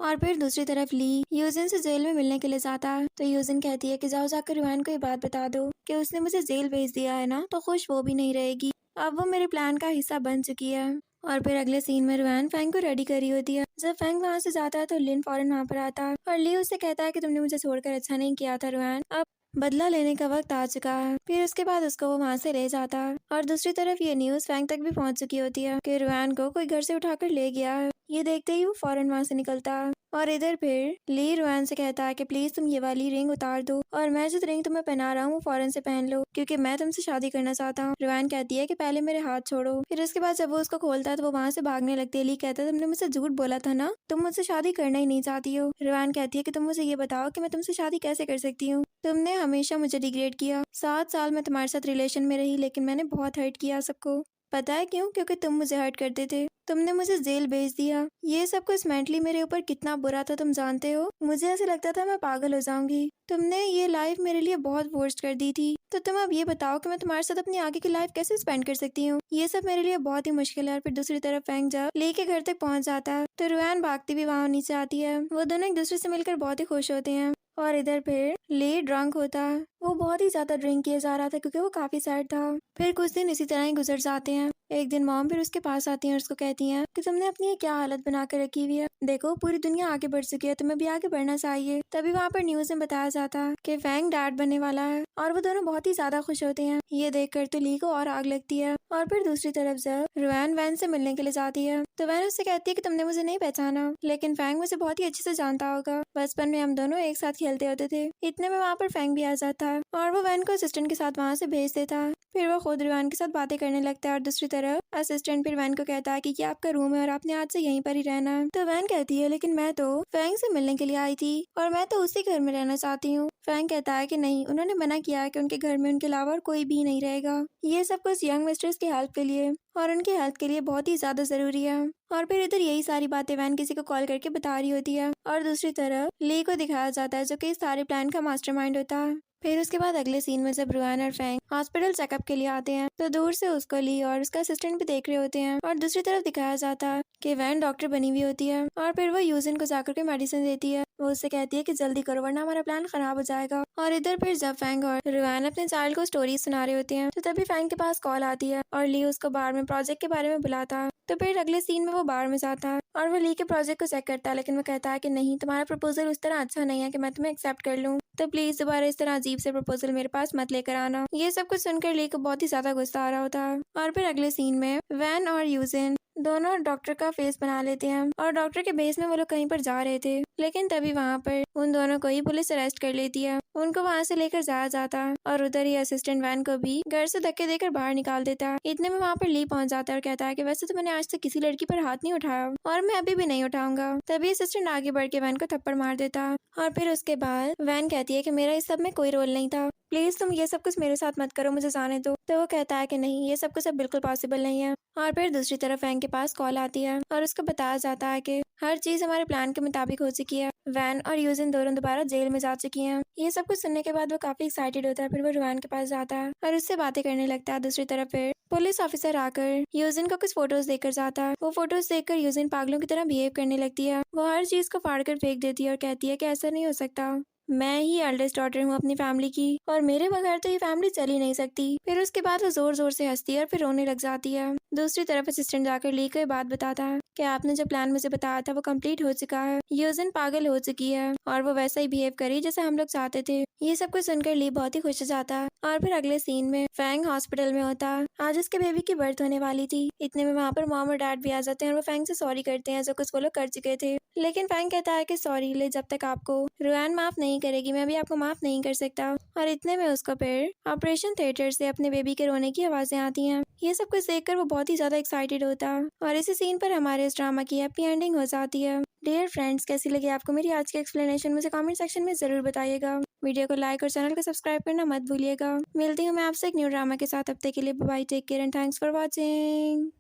और फिर दूसरी तरफ ली यूजिन से जेल में मिलने के लिए जाता तो यूजिन कहती है कि जाओ जाकर रुआन को ये बात बता दो कि उसने मुझे जेल भेज दिया है ना, तो खुश वो भी नहीं रहेगी, अब वो मेरे प्लान का हिस्सा बन चुकी है। और फिर अगले सीन में रुआन फैंग को रेडी करी होती है। जब फैंग वहाँ से जाता है तो लिन फौरन वहाँ पर आता है और ली उससे कहता है कि तुमने मुझे छोड़कर अच्छा नहीं किया था रुआन, अब बदला लेने का वक्त आ चुका है। फिर उसके बाद उसको वो वहाँ से ले जाता है और दूसरी तरफ ये न्यूज फैंग तक भी पहुँच चुकी होती है कि रुआन को कोई घर से उठाकर ले गया है। ये देखते ही वो फौरन वहाँ से निकलता है और इधर फिर ली रुआन से कहता है कि प्लीज तुम ये वाली रिंग उतार दो और मैं जो रिंग तुम्हें पहना रहा हूँ वो फौरन से पहन लो क्योंकि मैं तुमसे शादी करना चाहता हूँ। रुआन कहती है कि पहले मेरे हाथ छोड़ो। फिर उसके बाद जब वो उसको खोलता है तो वो वहाँ से भागने लगती है। ली कहता है तुमने मुझसे झूठ बोला था ना, तुम मुझसे शादी करना ही नहीं चाहती हो। रुआन कहती है कि तुम मुझे ये बताओ कि मैं तुमसे शादी कैसे कर सकती हूँ, तुमने हमेशा मुझे डिग्रेड किया, 7 साल मैं तुम्हारे साथ रिलेशन में रही लेकिन मैंने बहुत हर्ट किया सबको, पता है क्यों? क्योंकि तुम मुझे हर्ट करते थे, तुमने मुझे जेल भेज दिया, ये सब कुछ मेंटली मेरे ऊपर कितना बुरा था तुम जानते हो, मुझे ऐसे लगता था मैं पागल हो जाऊंगी, तुमने ये लाइफ मेरे लिए बहुत वर्स्ट कर दी थी, तो तुम अब ये बताओ कि मैं तुम्हारे साथ अपनी आगे की लाइफ कैसे स्पेंड कर सकती हूँ, ये सब मेरे लिए बहुत ही मुश्किल है। और फिर दूसरी तरफ फैंग जब लेके घर तक पहुँच जाता है तो रुआन भागती भी वहाँ नीचे आती है। वो दोनों एक दूसरे से मिलकर बहुत ही खुश होते हैं। और इधर फिर ले ड्रंक होता है, वो बहुत ही ज्यादा ड्रिंक किया जा रहा था क्योंकि वो काफी सैड था। फिर कुछ दिन इसी तरह ही गुजर जाते हैं। एक दिन मॉम फिर उसके पास आती है और उसको कहती हैं कि तुमने अपनी ये क्या हालत बना कर रखी हुई है, देखो पूरी दुनिया आगे बढ़ चुकी है, तुम्हें भी आगे बढ़ना चाहिए। तभी वहाँ पर न्यूज में बताया जाता है कि फैंग डैड बनने वाला है और वो दोनों बहुत ही ज्यादा खुश होते हैं। ये देखकर तो ली को और आग लगती है। और फिर दूसरी तरफ जब रुआन वैन से मिलने के लिए जाती है तो वैन उससे कहती है कि तुमने मुझे नहीं पहचाना, लेकिन फैंग मुझे बहुत ही अच्छे से जानता होगा, बचपन में हम दोनों एक साथ खेलते होते थे। इतने में वहाँ पर फैंग भी आ जाता है और वो वैन को असिस्टेंट के साथ वहाँ से भेज देता है। फिर वो खुद रुआन के साथ बातें करने लगता है और दूसरी तरफ असिस्टेंट फिर वैन को कहता है कि ये आपका रूम है और आपने आज से यहीं पर ही रहना है। तो वैन कहती है लेकिन मैं तो फैंग से मिलने के लिए आई थी और मैं तो उसी घर में रहना चाहती हूँ। फैंग कहता है कि नहीं, उन्होंने मना किया है कि उनके घर में उनके अलावा और कोई भी नहीं रहेगा, ये सब कुछ यंग मिस्टर्स की हेल्प के लिए और उनकी हेल्थ के लिए बहुत ही ज्यादा जरूरी है। और फिर इधर यही सारी बातें वैन किसी को कॉल करके बता रही होती है और दूसरी तरफ ली को दिखाया जाता है जो कि इस सारे प्लान का मास्टरमाइंड होता है। फिर उसके बाद अगले सीन में जब रुआन और फैंग हॉस्पिटल चेकअप के लिए आते हैं तो दूर से उसको ली और उसका असिस्टेंट भी देख रहे होते हैं और दूसरी तरफ दिखाया जाता है कि वैन डॉक्टर बनी हुई होती है और फिर वो यूजिन को जाकर के मेडिसिन देती है। वो उससे कहती है कि जल्दी करो वरना हमारा प्लान खराब हो जाएगा। और इधर फिर जब फैंग और रुआन अपने चाइल्ड को स्टोरी सुना रहे होते हैं तो तभी फैंग के पास कॉल आती है और ली उसको बार में प्रोजेक्ट के बारे में बुलाता है। तो फिर अगले सीन में वो बार में जाता है और वो ली के प्रोजेक्ट को चेक करता है, लेकिन वो कहता है कि नहीं, तुम्हारा प्रपोजल उस तरह अच्छा नहीं है कि मैं तुम्हें एक्सेप्ट कर लूँ, तो प्लीज दोबारा इस तरह अजीब से प्रपोजल मेरे पास मत लेकर आना। ये सब कुछ सुनकर ली को बहुत ही ज्यादा गुस्सा आ रहा होता है। और फिर अगले सीन में वैन और यूजिन दोनों डॉक्टर का फेस बना लेते हैं और डॉक्टर के बेस में वो लोग कहीं पर जा रहे थे, लेकिन तभी वहाँ पर उन दोनों को ही पुलिस अरेस्ट कर लेती है। उनको वहाँ से लेकर जाया जाता है और उधर ही असिस्टेंट वैन को भी घर से धक्के देकर बाहर निकाल देता है। इतने में वहाँ पर ली पहुँच जाता है और कहता है कि वैसे तो मैंने आज तक किसी लड़की पर हाथ नहीं उठाया और मैं अभी भी नहीं उठाऊंगा। तभी असिस्टेंट आगे बढ़ के वैन को थप्पड़ मार देता है और फिर उसके बाद वैन कहती है कि मेरा इस सब में कोई रोल नहीं था, प्लीज तुम ये सब कुछ मेरे साथ मत करो, मुझे जाने दो। तो वो कहता है कि नहीं, ये सब कुछ अब बिल्कुल पॉसिबल नहीं है। और फिर दूसरी तरफ वैन के पास कॉल आती है और उसको बताया जाता है कि हर चीज हमारे प्लान के मुताबिक हो चुकी है, वैन और यूजिन दोनों दोबारा जेल में जा चुकी हैं। ये सब कुछ सुनने के बाद वो काफी एक्साइटेड होता है। फिर वो रुआन के पास जाता है और उससे बातें करने लगता है। दूसरी तरफ फिर पुलिस ऑफिसर आकर यूजिन को कुछ फोटोज देकर जाता है। वो फोटोज देखकर यूजिन पागलों की तरह बिहेव करने लगती है। वो हर चीज को फाड़ कर फेंक देती है और कहती है कि ऐसा नहीं हो सकता, मैं ही एल्डेस्ट डॉटर हूँ अपनी फैमिली की और मेरे बगैर तो ये फैमिली चल ही नहीं सकती। फिर उसके बाद वो जोर जोर से हंसती है और फिर रोने लग जाती है। दूसरी तरफ असिस्टेंट जाकर ली को ये बात बताता है कि आपने जो प्लान मुझे बताया था वो कंप्लीट हो चुका है, यूजिन पागल हो चुकी है और वो वैसा ही बिहेव करी जैसे हम लोग चाहते थे। ये सब कुछ सुनकर ली बहुत ही खुश हो जाता है। और फिर अगले सीन में फैंग हॉस्पिटल में होता है। आज उसके बेबी की बर्थ होने वाली थी। इतने में वहाँ पर मॉम और डैड भी आ जाते हैं और वो फैंग से सॉरी करते हैं जो कुछ वो लोग कर चुके थे। लेकिन फैंग कहता है कि सॉरी ले, जब तक आपको रुआन माफ नहीं करेगी मैं भी आपको माफ नहीं कर सकता। और इतने में उसको फिर ऑपरेशन थिएटर से अपने बेबी के रोने की आवाजें आती हैं। ये सब कुछ देखकर वो बहुत ही ज्यादा एक्साइटेड होता है और इसी सीन पर हमारे इस ड्रामा की हैप्पी एंडिंग हो जाती है। डियर फ्रेंड्स, कैसी लगी आपको मेरी आज की एक्सप्लेनेशन मुझे कमेंट सेक्शन में जरूर बताइएगा। वीडियो को लाइक और चैनल को सब्सक्राइब करना मत भूलिएगा। मिलती हूँ मैं आपसे एक न्यू ड्रामा के साथ। अब तक के लिए bye, take care and thanks for watching.